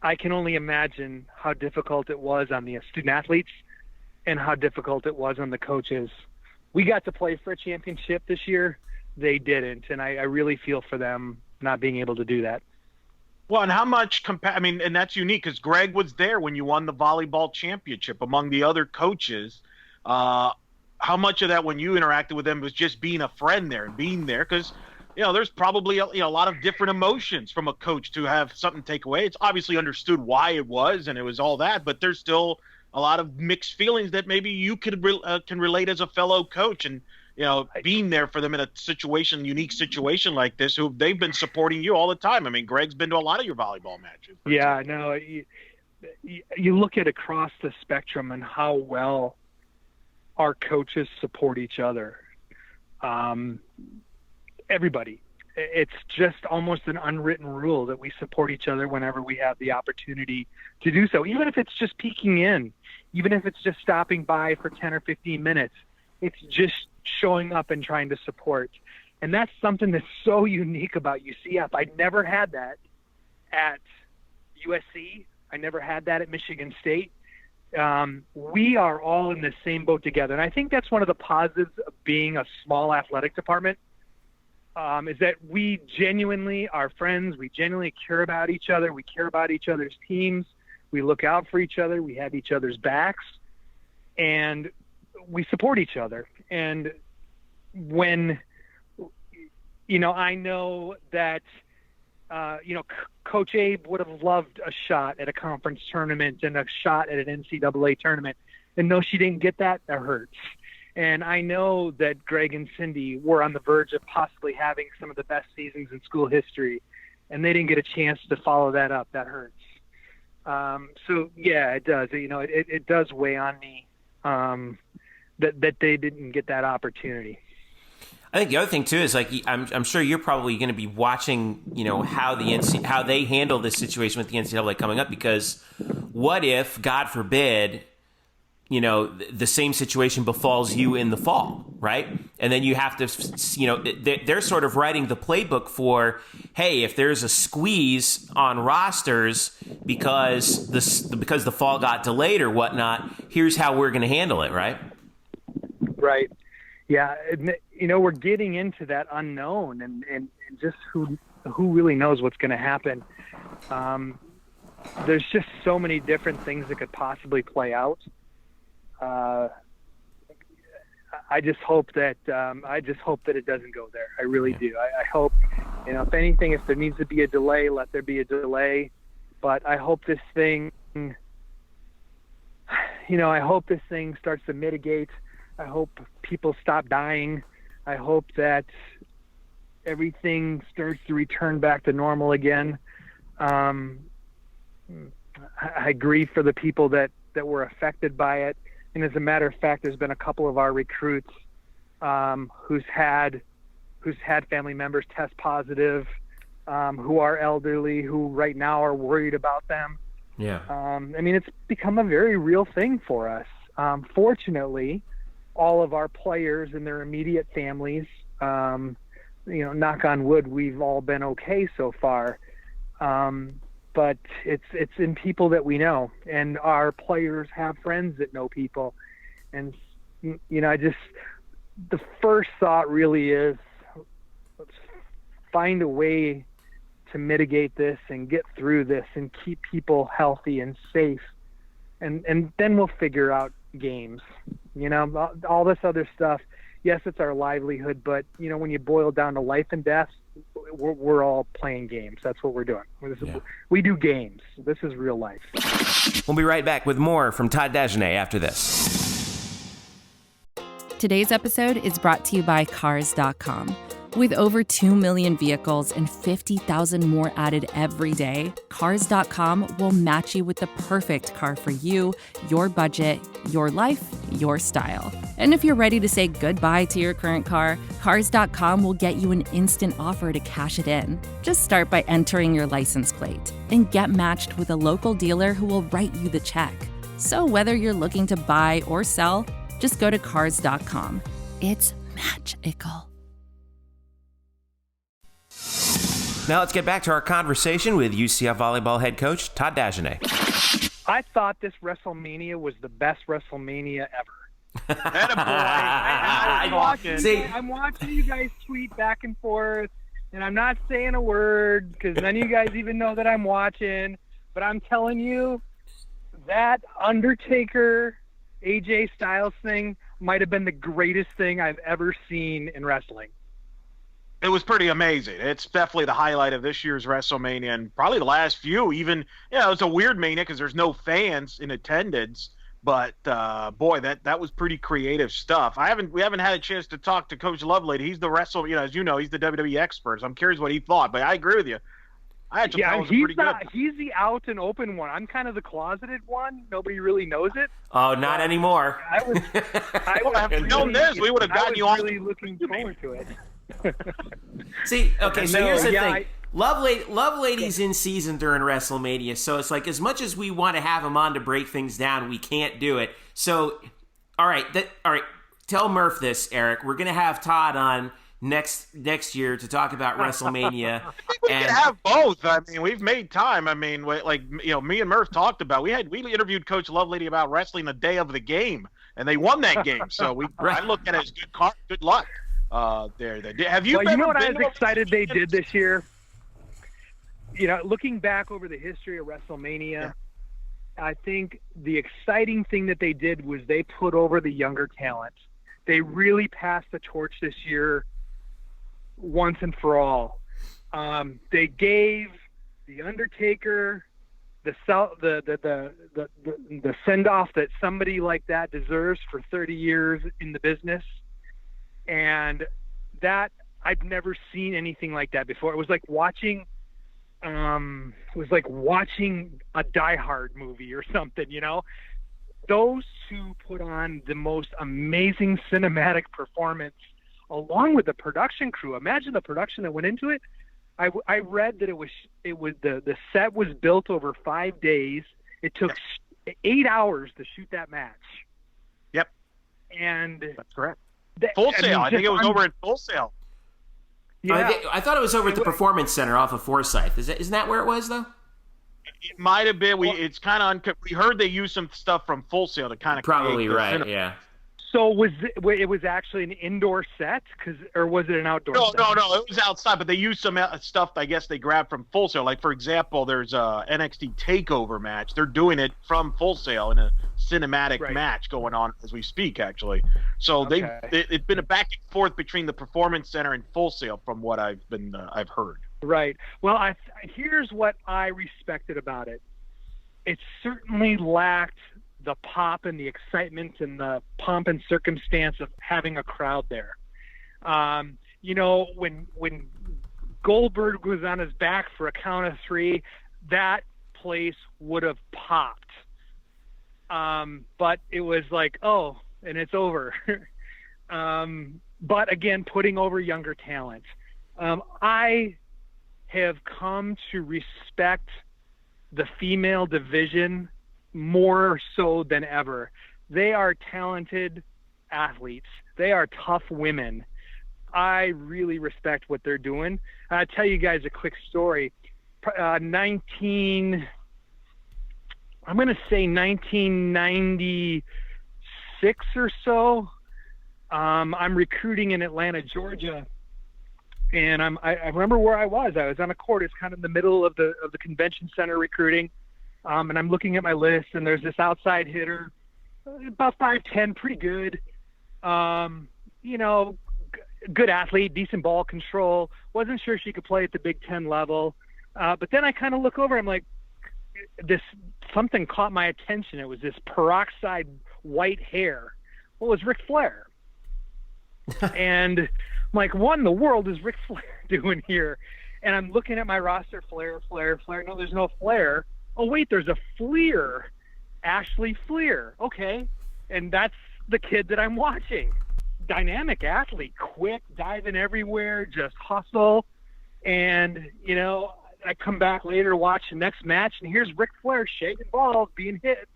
I can only imagine how difficult it was on the student athletes and how difficult it was on the coaches. We got to play for a championship this year. They didn't. And I really feel for them not being able to do that. Well, and how much and that's unique because Greg was there when you won the volleyball championship among the other coaches. How much of that when you interacted with them was just being a friend there and being there? Because, there's probably a lot of different emotions from a coach to have something take away. It's obviously understood why it was, and it was all that, but there's still a lot of mixed feelings that maybe you can relate as a fellow coach. And, being there for them in a unique situation like this, who they've been supporting you all the time. I mean, Greg's been to a lot of your volleyball matches. Yeah, no, you look at across the spectrum and how well our coaches support each other. Everybody. It's just almost an unwritten rule that we support each other whenever we have the opportunity to do so, even if it's just peeking in, even if it's just stopping by for 10 or 15 minutes. It's just showing up and trying to support. And that's something that's so unique about UCF. I never had that at USC. I never had that at Michigan State. We are all in the same boat together. And I think that's one of the positives of being a small athletic department, is that we genuinely are friends. We genuinely care about each other. We care about each other's teams. We look out for each other. We have each other's backs. And we support each other. And when, I know that, Coach Abe would have loved a shot at a conference tournament and a shot at an NCAA tournament. And no, she didn't get that. That hurts. And I know that Greg and Cindy were on the verge of possibly having some of the best seasons in school history, and they didn't get a chance to follow that up. That hurts. So yeah, it does. It does weigh on me that they didn't get that opportunity. I think the other thing too is I'm sure you're probably going to be watching, how how they handle this situation with the NCAA coming up, because what if, God forbid, the same situation befalls you in the fall, right? And then you have to, they're sort of writing the playbook for, hey, if there's a squeeze on rosters because the fall got delayed or whatnot, here's how we're going to handle it, right? Right. Yeah. We're getting into that unknown and just who really knows what's going to happen. There's just so many different things that could possibly play out. I just hope that it doesn't go there. I really do. I hope, if anything, if there needs to be a delay, let there be a delay. But I hope this thing, starts to mitigate. I hope people stop dying. I hope that everything starts to return back to normal again. I grieve for the people that were affected by it. And as a matter of fact, there's been a couple of our recruits who's had family members test positive, who are elderly, who right now are worried about them. Yeah. It's become a very real thing for us. Fortunately, all of our players and their immediate families knock on wood, we've all been okay so far. But it's in people that we know, and our players have friends that know people. And, the first thought really is, let's find a way to mitigate this and get through this and keep people healthy and safe. And then we'll figure out games, all this other stuff. Yes, it's our livelihood, but when you boil down to life and death, we're all playing games. That's what we're doing. We do games. This is real life. We'll be right back with more from Todd Dagenais after this. Today's episode is brought to you by Cars.com. With over 2 million vehicles and 50,000 more added every day, Cars.com will match you with the perfect car for you, your budget, your life, your style. And if you're ready to say goodbye to your current car, Cars.com will get you an instant offer to cash it in. Just start by entering your license plate and get matched with a local dealer who will write you the check. So whether you're looking to buy or sell, just go to Cars.com. It's magical. Now let's get back to our conversation with UCF Volleyball head coach Todd Dagenais. I thought this WrestleMania was the best WrestleMania ever. I'm watching you guys tweet back and forth, and I'm not saying a word because none of you guys even know that I'm watching, but I'm telling you that Undertaker AJ Styles thing might have been the greatest thing I've ever seen in wrestling. It was pretty amazing. It's definitely the highlight of this year's WrestleMania, and probably the last few. Even, it's a weird mania because there's no fans in attendance. But boy, that was pretty creative stuff. We haven't had a chance to talk to Coach Lovelady. He's the as you know, he's the WWE expert. So I'm curious what he thought. But I agree with you. He's the out and open one. I'm kind of the closeted one. Nobody really knows it. Oh, not anymore. We would have gotten you on. Really looking forward to it. See, okay, so here's the thing. Lovelady's in season during WrestleMania, so it's like as much as we want to have him on to break things down, we can't do it. So, all right, tell Murph this, Eric. We're gonna have Todd on next year to talk about WrestleMania. I think we can have both. I mean, we've made time. I mean, me and Murph talked about. We interviewed Coach Lovelady about wrestling the day of the game, and they won that game. So I look at it as good luck. Have you? Well, you know what I was excited they did this year? Looking back over the history of WrestleMania, I think the exciting thing that they did was they put over the younger talent. They really passed the torch this year once and for all. They gave the Undertaker the send off that somebody like that deserves for 30 years in the business. And that I've never seen anything like that before. It was like watching a Die Hard movie or something, Those two put on the most amazing cinematic performance along with the production crew. Imagine the production that went into it. I read that it was the set was built over 5 days. It took 8 hours to shoot that match. Yep. And that's correct. Full Sail. I think it was over at Full Sail. Yeah. I thought it was over at the Performance Center off of Forsyth. Isn't that where it was, though? It might have been. It's kind of we heard they used some stuff from Full Sail to kind of probably right. Yeah. So it was actually an indoor set, or was it an outdoor set? No. It was outside, but they used some stuff I guess they grabbed from Full Sail. Like, for example, there's a NXT TakeOver match. They're doing it from Full Sail in a cinematic match going on as we speak, actually. So it's been a back and forth between the Performance Center and Full Sail from what I've heard. Right. Well, here's what I respected about it. It certainly lacked the pop and the excitement and the pomp and circumstance of having a crowd there. When Goldberg was on his back for a count of 3, that place would have popped. But it was like, oh, and it's over. But again, putting over younger talent. I have come to respect the female division more so than ever. They are talented athletes. They are tough women. I really respect what they're doing. I'll tell you guys a quick story. I'm going to say 1996 or so. I'm recruiting in Atlanta, Georgia. And I remember where I was. I was on a court. It's kind of in the middle of the convention center recruiting. And I'm looking at my list, and there's this outside hitter, about 5'10", pretty good. Good athlete, decent ball control. Wasn't sure she could play at the Big Ten level. But then I kind of look over. I'm like, something caught my attention. It was this peroxide white hair. Well, it was Ric Flair. And I'm like, what in the world is Ric Flair doing here? And I'm looking at my roster, Flair. No, there's no Flair. Oh, wait, there's a Fleer. Ashley Fleer. Okay. And that's the kid that I'm watching. Dynamic athlete, quick, diving everywhere, just hustle. And, I come back later to watch the next match, and here's Ric Flair shaking balls, being hit,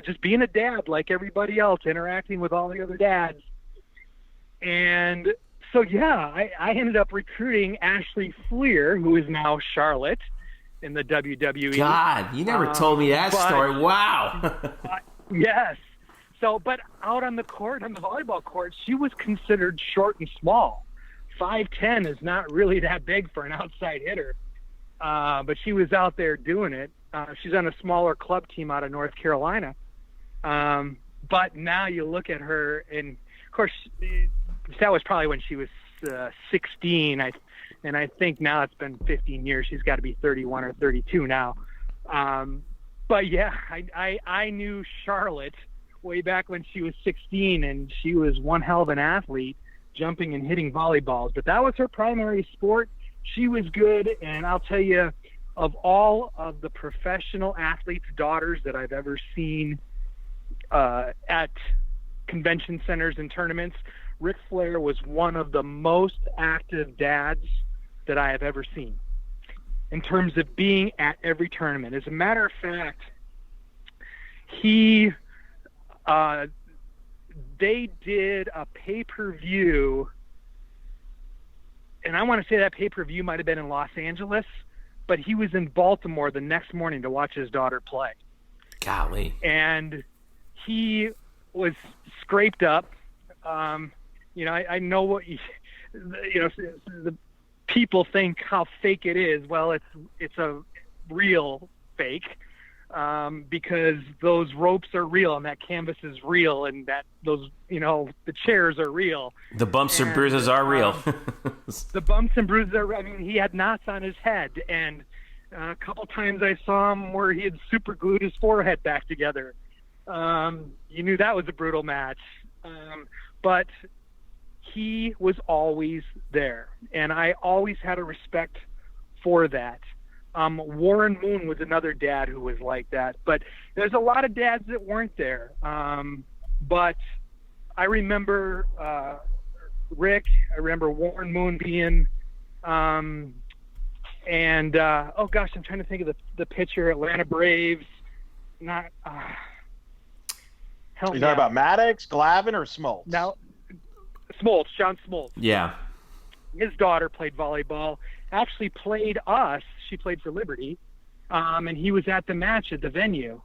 just being a dad like everybody else, interacting with all the other dads. And so, I ended up recruiting Ashley Fleer, who is now Charlotte in the WWE. God, you never told me that story. Wow. Yes. So, but out on the court, on the volleyball court, she was considered short and small. 5'10" is not really that big for an outside hitter. But she was out there doing it. She's on a smaller club team out of North Carolina. But now you look at her, and of course, that was probably when she was 16. And I think now it's been 15 years. She's got to be 31 or 32 now. But yeah, I knew Charlotte way back when she was 16, and she was one hell of an athlete, jumping and hitting volleyballs. But that was her primary sport. She was good, and I'll tell you, of all of the professional athletes' daughters that I've ever seen at convention centers and tournaments, Ric Flair was one of the most active dads that I have ever seen in terms of being at every tournament. As a matter of fact, they did a pay-per-view, and I want to say that pay-per-view might have been in Los Angeles, but he was in Baltimore the next morning to watch his daughter play. Golly. And he was scraped up. I know what the people think how fake it is. Well, it's a real fake. Because those ropes are real and that canvas is real and that the chairs are real. The bumps and bruises are real. The bumps and bruises are real. I mean, he had knots on his head, and a couple times I saw him where he had super glued his forehead back together. You knew that was a brutal match. But he was always there, and I always had a respect for that. Warren Moon was another dad who was like that, but there's a lot of dads that weren't there. But I remember Rick, I remember Warren Moon being, oh gosh, I'm trying to think of the pitcher, Atlanta Braves. Not, help me You talking about Maddox, Glavine, or Smoltz? No, Smoltz, John Smoltz. Yeah. His daughter played volleyball, actually played us. She played for Liberty, and he was at the match at the venue.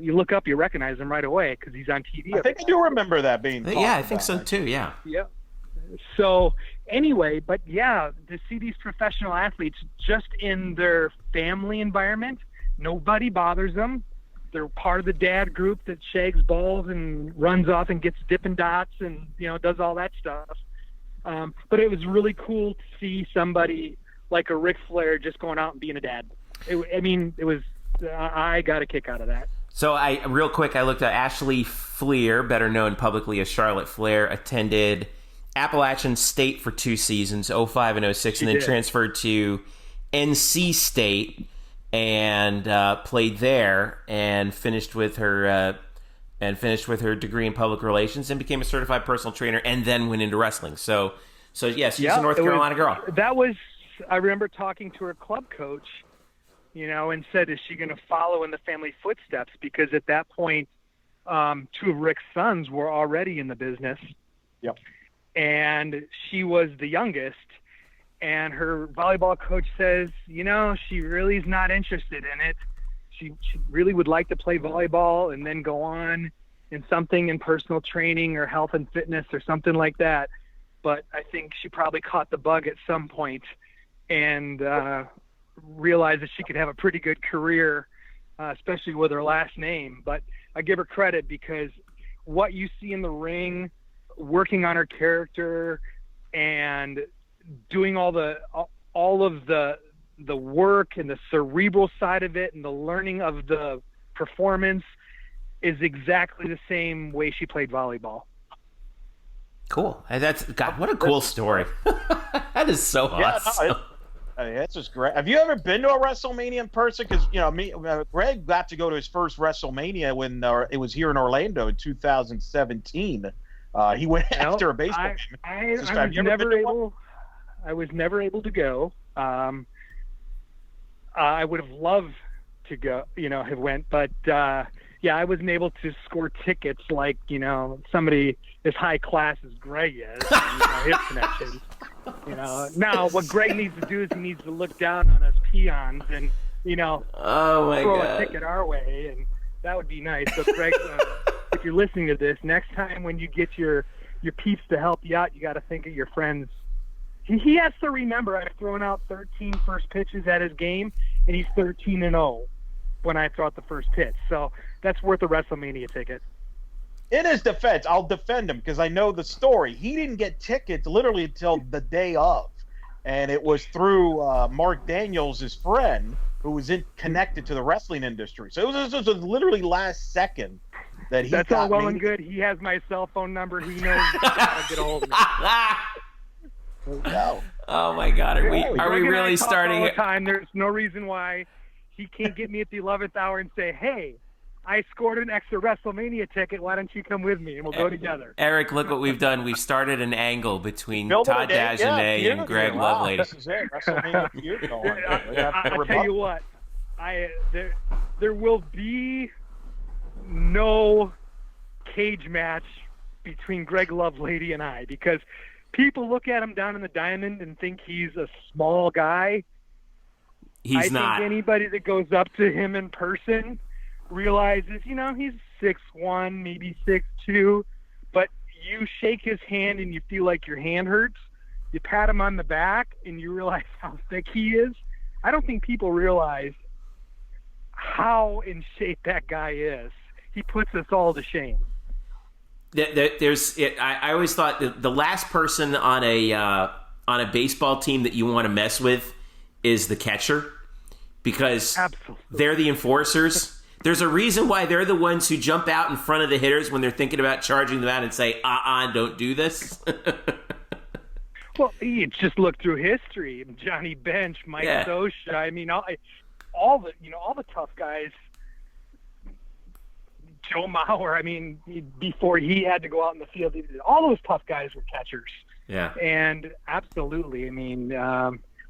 You look up, you recognize him right away because he's on TV. I think I do remember that being Yeah, I think so too, yeah. Yeah. So anyway, but yeah, to see these professional athletes just in their family environment, nobody bothers them. They're part of the dad group that shags balls and runs off and gets Dippin' Dots and, does all that stuff. But it was really cool to see somebody like a Ric Flair just going out and being a dad. I got a kick out of that. So real quick, I looked at Ashley Fleer, better known publicly as Charlotte Flair, attended Appalachian State for 2 seasons, 2005 and 2006, and then transferred to NC State and played there and finished with her degree in public relations and became a certified personal trainer and then went into wrestling. So yes, she's a North Carolina girl. That was, I remember talking to her club coach, and said, is she going to follow in the family footsteps? Because at that point, 2 of Rick's sons were already in the business. Yep. and she was the youngest. And her volleyball coach says, she really is not interested in it. She really would like to play volleyball and then go on in something in personal training or health and fitness or something like that. But I think she probably caught the bug at some point and realized that she could have a pretty good career, especially with her last name. But I give her credit because what you see in the ring, working on her character and doing all of the work and the cerebral side of it and the learning of the performance is exactly the same way she played volleyball. Cool. God, what a cool story. That is so awesome. That's just great. Have you ever been to a WrestleMania in person? Because Greg got to go to his first WrestleMania when it was here in Orlando in 2017. He went after a baseball game. I was never able to go. I would have loved to go, have went, but I wasn't able to score tickets like, somebody as high class as Greg is, his connections. Now what Greg needs to do is he needs to look down on us peons and, throw a ticket our way, and that would be nice. So Greg, if you're listening to this, next time when you get your peeps to help you out, you got to think of your friends. He has to remember I've thrown out 13 first pitches at his game, and he's 13-0 when I throw out the first pitch. So that's worth a WrestleMania ticket. In his defense, I'll defend him because I know the story. He didn't get tickets literally until the day of, and it was through Mark Daniels, his friend, who was connected to the wrestling industry. So it was literally last second that he That's got all well me. and good. He has my cell phone number. He knows how to get a hold of me. No. Oh my God! Are we really starting? All the time. There's no reason why he can't get me at the 11th hour and say, "Hey, I scored an extra WrestleMania ticket. Why don't you come with me and we'll go together?" Eric, look what we've done. We've started an angle between Todd Dagenais and Greg Lovelady. This is it. WrestleMania feud going. I'll tell you what. There will be no cage match between Greg Lovelady and I because people look at him down in the diamond and think he's a small guy. He's not. I think anybody that goes up to him in person realizes, he's 6'1", maybe 6'2", but you shake his hand and you feel like your hand hurts. You pat him on the back and you realize how thick he is. I don't think people realize how in shape that guy is. He puts us all to shame. I always thought that the last person on a baseball team that you want to mess with is the catcher because they're the enforcers. There's a reason why they're the ones who jump out in front of the hitters when they're thinking about charging them out and say, don't do this. Well, you just look through history. Johnny Bench, Mike Scioscia. I mean, all the tough guys. Joe Mauer, I mean, before he had to go out in the field, all those tough guys were catchers. Yeah. And absolutely, I mean,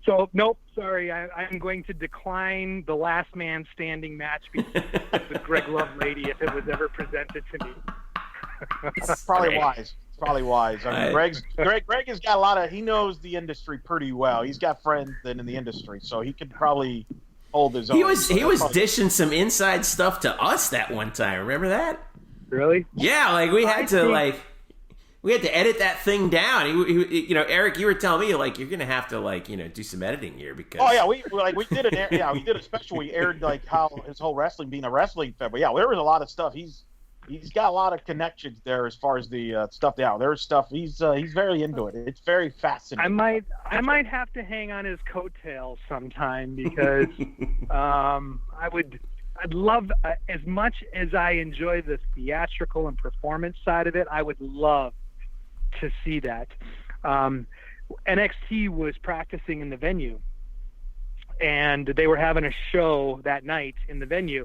so nope, sorry, I'm going to decline the last man standing match with Greg Lovelady if it was ever presented to me. That's probably wise. It's probably wise. I mean, Greg has got a lot of. He knows the industry pretty well. He's got friends in the industry, so he could probably hold his own. He was dishing some inside stuff to us that one time. Remember that? Really? Yeah, like we had to edit that thing down. He Eric, you were telling me like you're gonna have to do some editing here because. Oh yeah, we did it. Yeah, we did a special. We aired like how his whole wrestling being a wrestling fan. But yeah, there was a lot of stuff. He's got a lot of connections there as far as the stuff. Yeah, there's stuff. He's very into it. It's very fascinating. I might have to hang on his coattails sometime because I'd love as much as I enjoy the theatrical and performance side of it. I would love to see that. NXT was practicing in the venue, and they were having a show that night in the venue.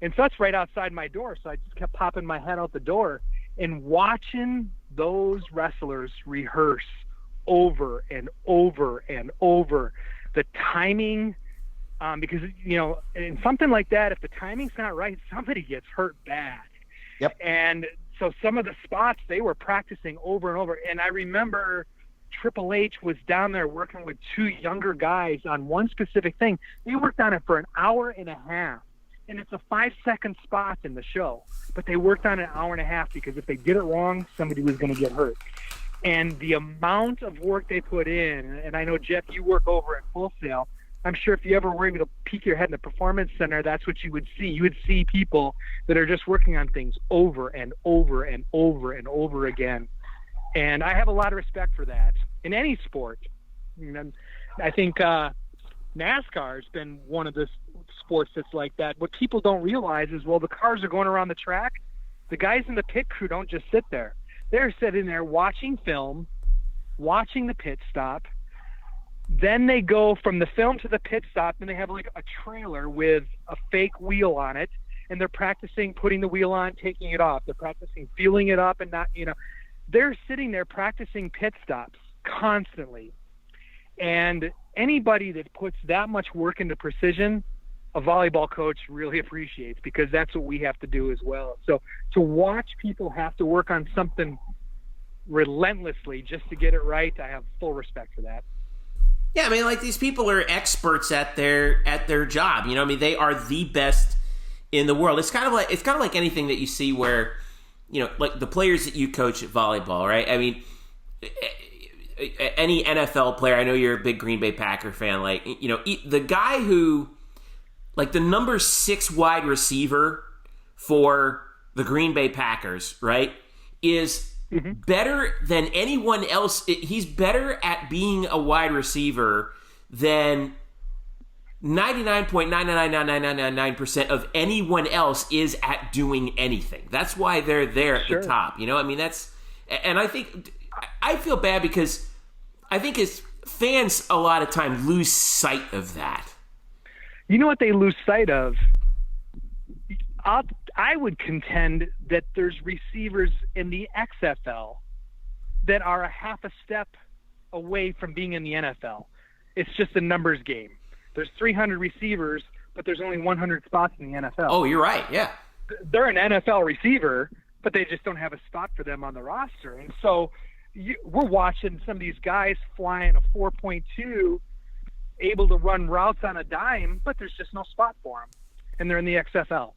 And so it's right outside my door. So I just kept popping my head out the door and watching those wrestlers rehearse over and over and over. The timing, because, in something like that, if the timing's not right, somebody gets hurt bad. Yep. And So some of the spots they were practicing over and over. And I remember Triple H was down there working with two younger guys on one specific thing. They worked on it for an hour and a half. And it's a 5-second spot in the show. But they worked on it an hour and a half because if they did it wrong, somebody was going to get hurt. And the amount of work they put in, and I know, Jeff, you work over at Full Sail. I'm sure if you ever were able to peek your head in the performance center, that's what you would see. You would see people that are just working on things over and over and over and over again. And I have a lot of respect for that in any sport. And I think NASCAR has been one of the sports that's like that. What people don't realize is, well, the cars are going around the track. The guys in the pit crew don't just sit there. They're sitting there watching film, watching the pit stop. Then they go from the film to the pit stop, and they have like a trailer with a fake wheel on it, and they're practicing putting the wheel on, taking it off. They're practicing feeling it up and not, they're sitting there practicing pit stops constantly. And anybody that puts that much work into precision, a volleyball coach really appreciates, because that's what we have to do as well. So to watch people have to work on something relentlessly just to get it right, I have full respect for that. Yeah, I mean, like, these people are experts at their job. They are the best in the world. It's kind of like anything that you see where, like the players that you coach at volleyball, right? I mean, any NFL player. I know you're a big Green Bay Packer fan. Like, the guy who, like, the number 6 wide receiver for the Green Bay Packers, right, is better than anyone else. He's better at being a wide receiver than 99.9999999% of anyone else is at doing anything. That's why they're there at the top. I mean, and I feel bad because I think as fans a lot of time lose sight of that. You know what they lose sight of? I would contend that there's receivers in the XFL that are a half a step away from being in the NFL. It's just a numbers game. There's 300 receivers, but there's only 100 spots in the NFL. Oh, you're right. Yeah. They're an NFL receiver, but they just don't have a spot for them on the roster. And so we're watching some of these guys flying a 4.2, able to run routes on a dime, but there's just no spot for them. And they're in the XFL.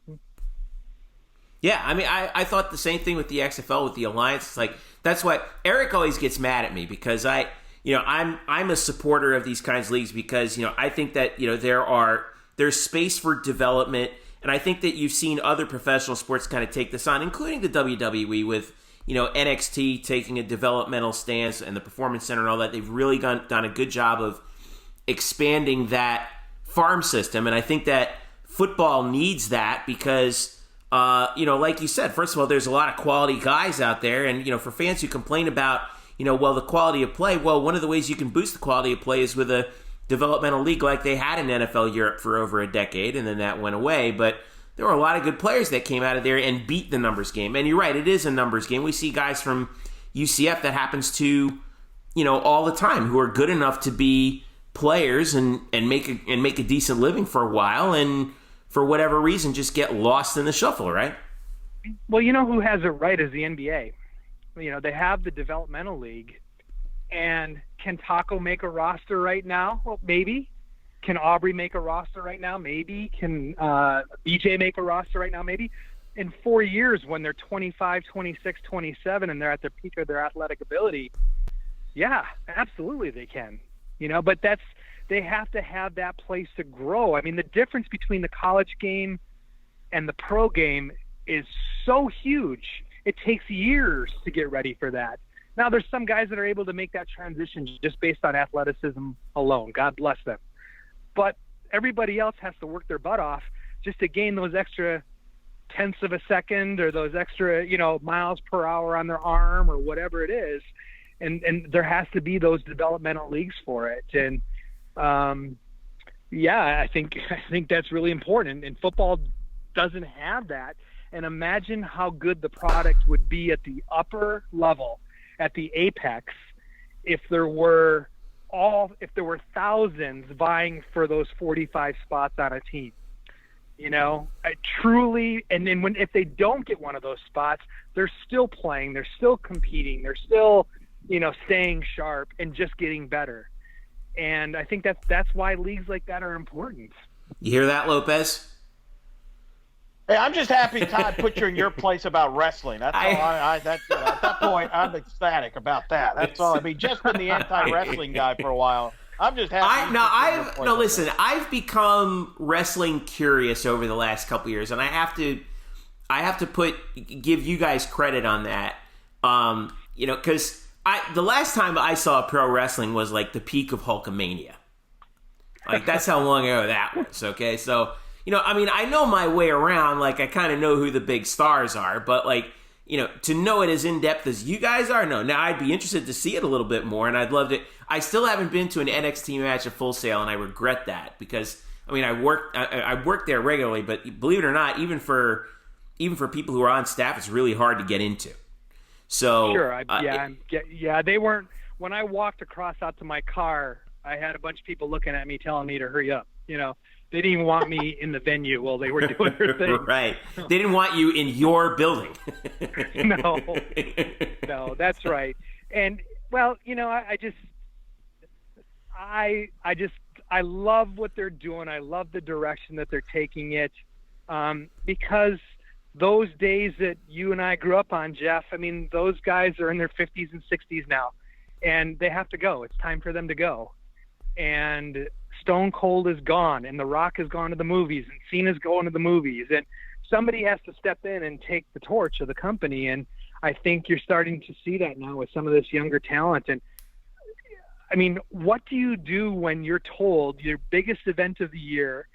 Yeah, I mean, I thought the same thing with the XFL, with the Alliance. It's like, that's why Eric always gets mad at me, because I'm a supporter of these kinds of leagues, because I think that there's space for development, and I think that you've seen other professional sports kind of take this on, including the WWE with NXT taking a developmental stance and the Performance Center and all that. They've really done a good job of expanding that farm system, and I think that football needs that because. Like you said, first of all, there's a lot of quality guys out there, and for fans who complain about the quality of play, well, one of the ways you can boost the quality of play is with a developmental league like they had in NFL Europe for over a decade, and then that went away. But there were a lot of good players that came out of there and beat the numbers game. And you're right, it is a numbers game. We see guys from UCF that happens to all the time who are good enough to be players and make a decent living for a while, and for whatever reason, just get lost in the shuffle, right? Well, who has it right is the NBA. They have the developmental league. And can Taco make a roster right now? Well, maybe. Can Aubrey make a roster right now? Maybe. Can BJ make a roster right now? Maybe. In 4 years, when they're 25, 26, 27, and they're at the peak of their athletic ability, yeah, absolutely they can. But they have to have that place to grow. I mean, the difference between the college game and the pro game is so huge. It takes years to get ready for that. Now, there's some guys that are able to make that transition just based on athleticism alone. God bless them. But everybody else has to work their butt off just to gain those extra tenths of a second or those extra, miles per hour on their arm or whatever it is. And there has to be those developmental leagues for it. And, I think that's really important, and football doesn't have that. And imagine how good the product would be at the upper level, at the apex, if there were thousands vying for those 45 spots on a team. Truly. And then if they don't get one of those spots, they're still playing, they're still competing, they're still, staying sharp and just getting better. And I think that's why leagues like that are important. You hear that, Lopez? Hey, I'm just happy Todd put you in your place about wrestling. That's all. At that point, I'm ecstatic about that. That's all. I mean, just been the anti-wrestling guy for a while. I'm just happy. Listen. I've become wrestling curious over the last couple of years, and I have to give you guys credit on that. Because the last time I saw pro wrestling was like the peak of Hulkamania. Like that's how long ago that was. Okay, so. I know my way around. Like, I kind of know who the big stars are, but to know it as in depth as you guys are, no. Now, I'd be interested to see it a little bit more, and I'd love to. I still haven't been to an NXT match at Full Sail, and I regret that because I work there regularly, but believe it or not, even for people who are on staff, it's really hard to get into. So sure, they weren't. When I walked across out to my car, I had a bunch of people looking at me, telling me to hurry up. They didn't even want me in the venue while they were doing their thing. Right. They didn't want you in your building. No, that's right. And I love what they're doing. I love the direction that they're taking it. Because those days that you and I grew up on, Jeff, those guys are in their 50s and 60s now, and they have to go. It's time for them to go. And Stone Cold is gone, and The Rock has gone to the movies, and Cena's going to the movies, and somebody has to step in and take the torch of the company. And I think you're starting to see that now with some of this younger talent. And what do you do when you're told your biggest event of the year,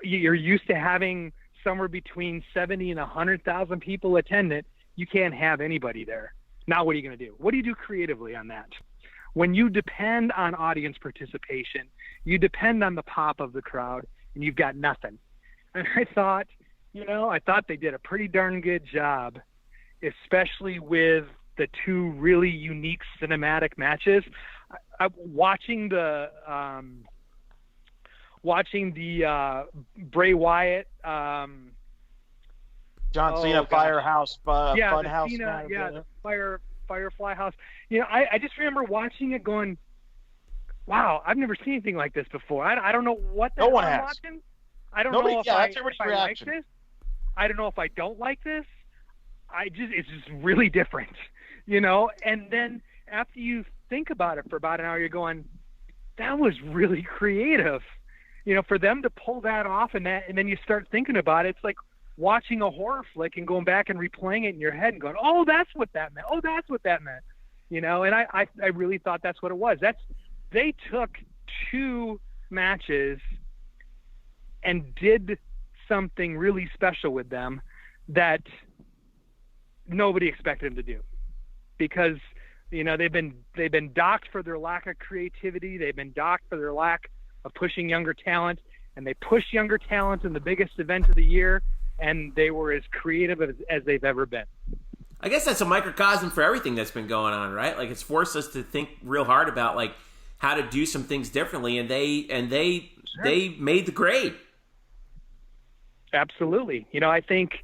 you're used to having somewhere between 70 and 100,000 people attend it, you can't have anybody there. Now what are you going to do? What do you do creatively on that? When you depend on audience participation, you depend on the pop of the crowd, and you've got nothing. And I thought they did a pretty darn good job, especially with the two really unique cinematic matches. Watching the Bray Wyatt, John Cena Firehouse, Funhouse, the Firefly House. I just remember watching it, going, "Wow, I've never seen anything like this before." I don't know what the hell I'm watching. I don't know if I like this. I don't know if I don't like this. It's just really different, And then after you think about it for about an hour, you're going, "That was really creative," for them to pull that off, and then you start thinking about it. It's like watching a horror flick and going back and replaying it in your head and going, "Oh, that's what that meant. Oh, that's what that meant." And I really thought that's what it was. They took two matches and did something really special with them that nobody expected them to do, because they've been docked for their lack of creativity. They've been docked for their lack of pushing younger talent, and they pushed younger talent in the biggest event of the year, and they were as creative as they've ever been. I guess that's a microcosm for everything that's been going on, right? Like, it's forced us to think real hard about like how to do some things differently, and they made the grade. Absolutely. I think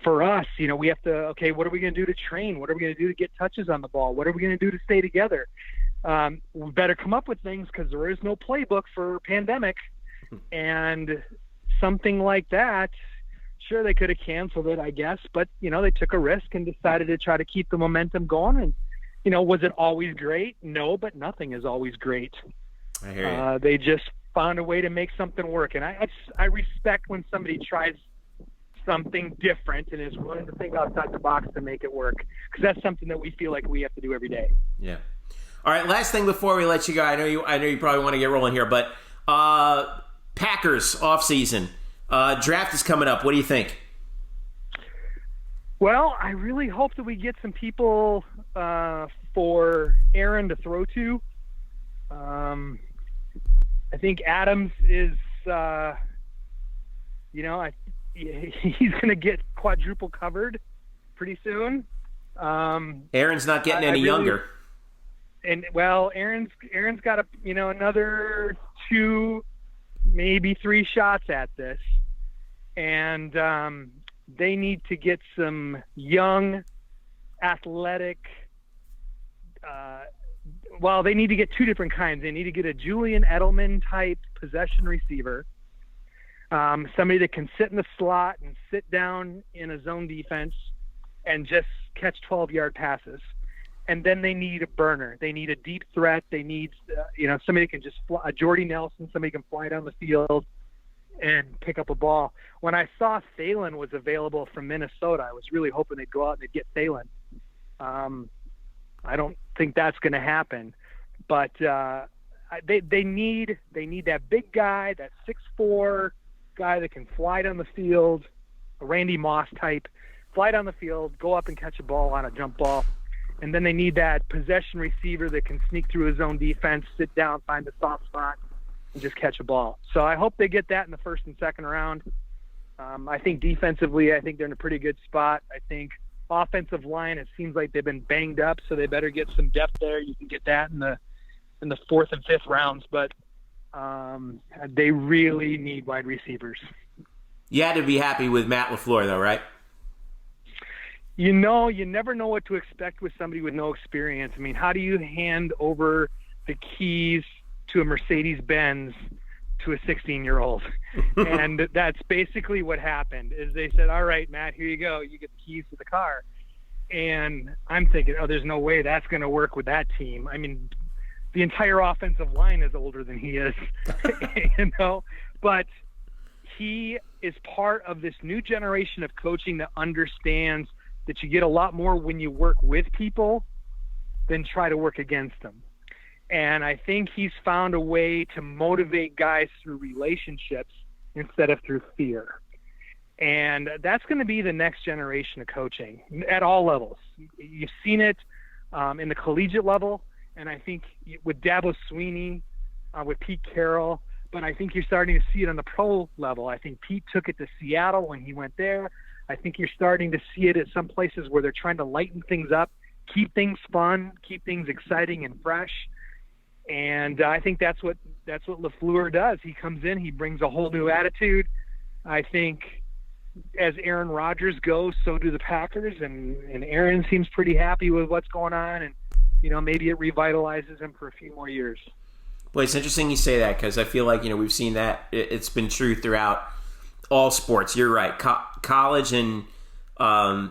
for us, we have to, okay, what are we going to do to train? What are we going to do to get touches on the ball? What are we going to do to stay together? We better come up with things, because there is no playbook for pandemic. And something like that, sure, they could have canceled it, I guess, but they took a risk and decided to try to keep the momentum going. And was it always great? No, but nothing is always great. I hear you. They just found a way to make something work, and I respect when somebody tries something different and is willing to think outside the box to make it work, because that's something that we feel like we have to do every day. Yeah. All right, last thing before we let you go. I know you probably want to get rolling here, but Packers offseason. Draft is coming up. What do you think? Well, I really hope that we get some people for Aaron to throw to. I think Adams is, he's going to get quadruple covered pretty soon. Aaron's not getting any younger. And Aaron's got another 2, maybe 3 shots at this. And they need to get some young, athletic, they need to get two different kinds. They need to get a Julian Edelman type possession receiver, somebody that can sit in the slot and sit down in a zone defense and just catch 12-yard passes. And then they need a burner. They need a deep threat. They need, somebody that can just fly, a Jordy Nelson, somebody can fly down the field and pick up a ball. When I saw Thalen was available from Minnesota, I was really hoping they'd go out and they'd get Thalen. I don't think that's going to happen, but they need that big guy, that 6'4" guy that can fly down the field, a Randy Moss type, fly down the field, go up and catch a ball on a jump ball. And then they need that possession receiver that can sneak through his own defense, sit down, find the soft spot, and just catch a ball. So I hope they get that in the first and second round. I think defensively, I think they're in a pretty good spot. I think offensive line, it seems like they've been banged up, so they better get some depth there. You can get that in the fourth and fifth rounds, but they really need wide receivers. You had to be happy with Matt LaFleur, though, right? You never know what to expect with somebody with no experience. I mean, how do you hand over the keys to a Mercedes-Benz to a 16-year-old? And that's basically what happened, is they said, all right, Matt, here you go. You get the keys to the car. And I'm thinking, there's no way that's going to work with that team. I mean, the entire offensive line is older than he is, but he is part of this new generation of coaching that understands that you get a lot more when you work with people than try to work against them. And I think he's found a way to motivate guys through relationships instead of through fear. And that's going to be the next generation of coaching at all levels. You've seen it in the collegiate level, and I think with Dabo Swinney, with Pete Carroll, but I think you're starting to see it on the pro level. I think Pete took it to Seattle when he went there. I think you're starting to see it at some places where they're trying to lighten things up, keep things fun, keep things exciting and fresh. And I think that's what LaFleur does. He comes in, he brings a whole new attitude. I think as Aaron Rodgers goes, so do the Packers, and Aaron seems pretty happy with what's going on, and maybe it revitalizes him for a few more years. Well, it's interesting you say that, because I feel like we've seen that it's been true throughout all sports. You're right. College and pro.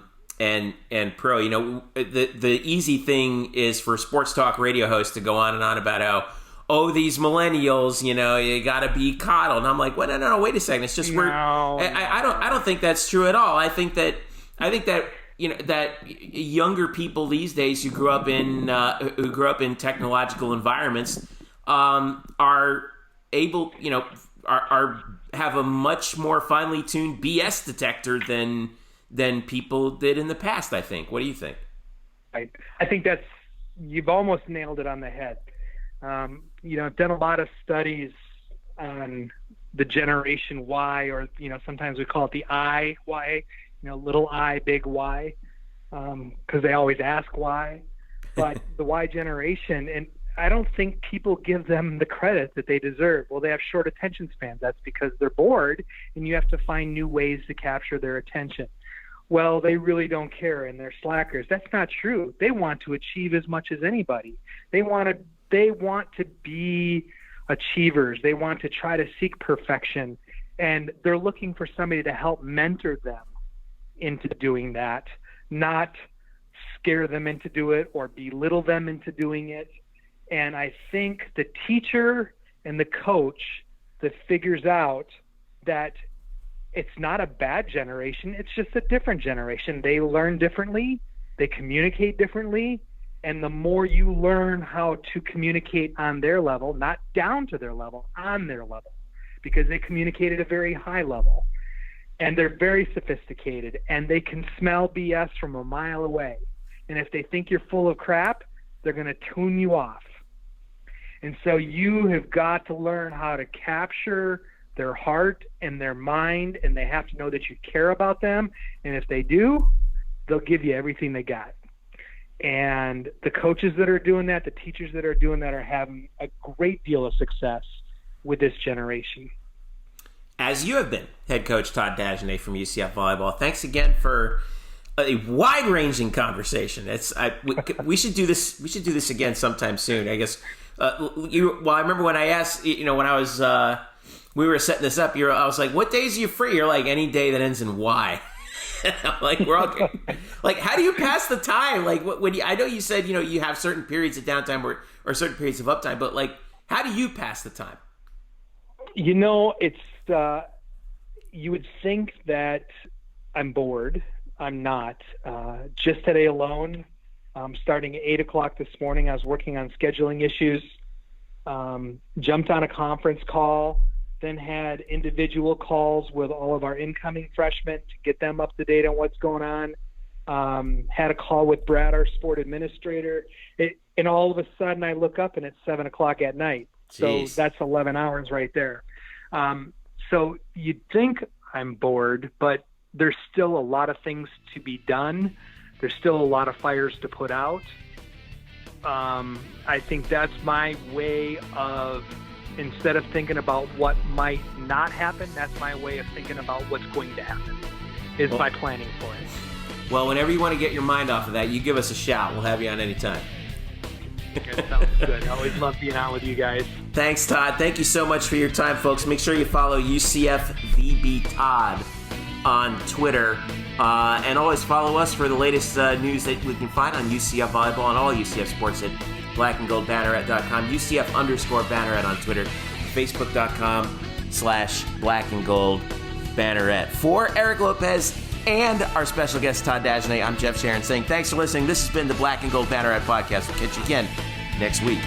The easy thing is for sports talk radio hosts to go on and on about how, these millennials, you got to be coddled. And I'm like, well, no, wait a second. It's just I don't think that's true at all. I think that that younger people these days who grew up in technological environments are able, have a much more finely tuned BS detector than people did in the past, I think. What do you think? I think you've almost nailed it on the head. I've done a lot of studies on the Generation Y, or, sometimes we call it the IY, little I, big Y, because they always ask why. But the Y generation, and I don't think people give them the credit that they deserve. Well, they have short attention spans. That's because they're bored, and you have to find new ways to capture their attention. Well, they really don't care, and they're slackers. That's not true. They want to achieve as much as anybody. They want to be achievers. They want to try to seek perfection, and they're looking for somebody to help mentor them into doing that, not scare them into do it or belittle them into doing it. And I think the teacher and the coach that figures out that it's not a bad generation, it's just a different generation. They learn differently, they communicate differently, and the more you learn how to communicate on their level, not down to their level, on their level, because they communicate at a very high level, and they're very sophisticated, and they can smell BS from a mile away. And if they think you're full of crap, they're going to tune you off. And so you have got to learn how to capture their heart and their mind, and they have to know that you care about them. And if they do, they'll give you everything they got. And the coaches that are doing that, the teachers that are doing that, are having a great deal of success with this generation. as you have been, head coach Todd Dagenais from UCF Volleyball. Thanks again for a wide-ranging conversation. We should do this. We should do this again sometime soon. I guess. I remember when I asked, when I was, we were setting this up. I was like, "What days are you free?" You're like, "Any day that ends in Y." I'm like, we're all like, how do you pass the time? Like, when I know you said, you have certain periods of downtime or certain periods of uptime, but like, how do you pass the time? It's you would think that I'm bored. I'm not. Just today alone, starting at 8:00 this morning, I was working on scheduling issues, jumped on a conference call, then had individual calls with all of our incoming freshmen to get them up to date on what's going on. Had a call with Brad, our sport administrator, and all of a sudden I look up and it's 7:00 at night. Jeez. So that's 11 hours right there. So you'd think I'm bored, but there's still a lot of things to be done. There's still a lot of fires to put out. I think that's my way of, instead of thinking about what might not happen, that's my way of thinking about what's going to happen, is by planning for it. Well, whenever you want to get your mind off of that, you give us a shout. We'll have you on anytime. That sounds good. I always love being out with you guys. Thanks, Todd. Thank you so much for your time, folks. Make sure you follow UCF VB Todd on Twitter. And always follow us for the latest news that we can find on UCF Volleyball and all UCF sports at blackandgoldbanneret.com, UCF_Banneret on Twitter, Facebook.com/blackandgoldbanneret. For Eric Lopez and our special guest, Todd Dagenais, I'm Jeff Sharon saying thanks for listening. This has been the Black and Gold Banneret Podcast. We'll catch you again next week.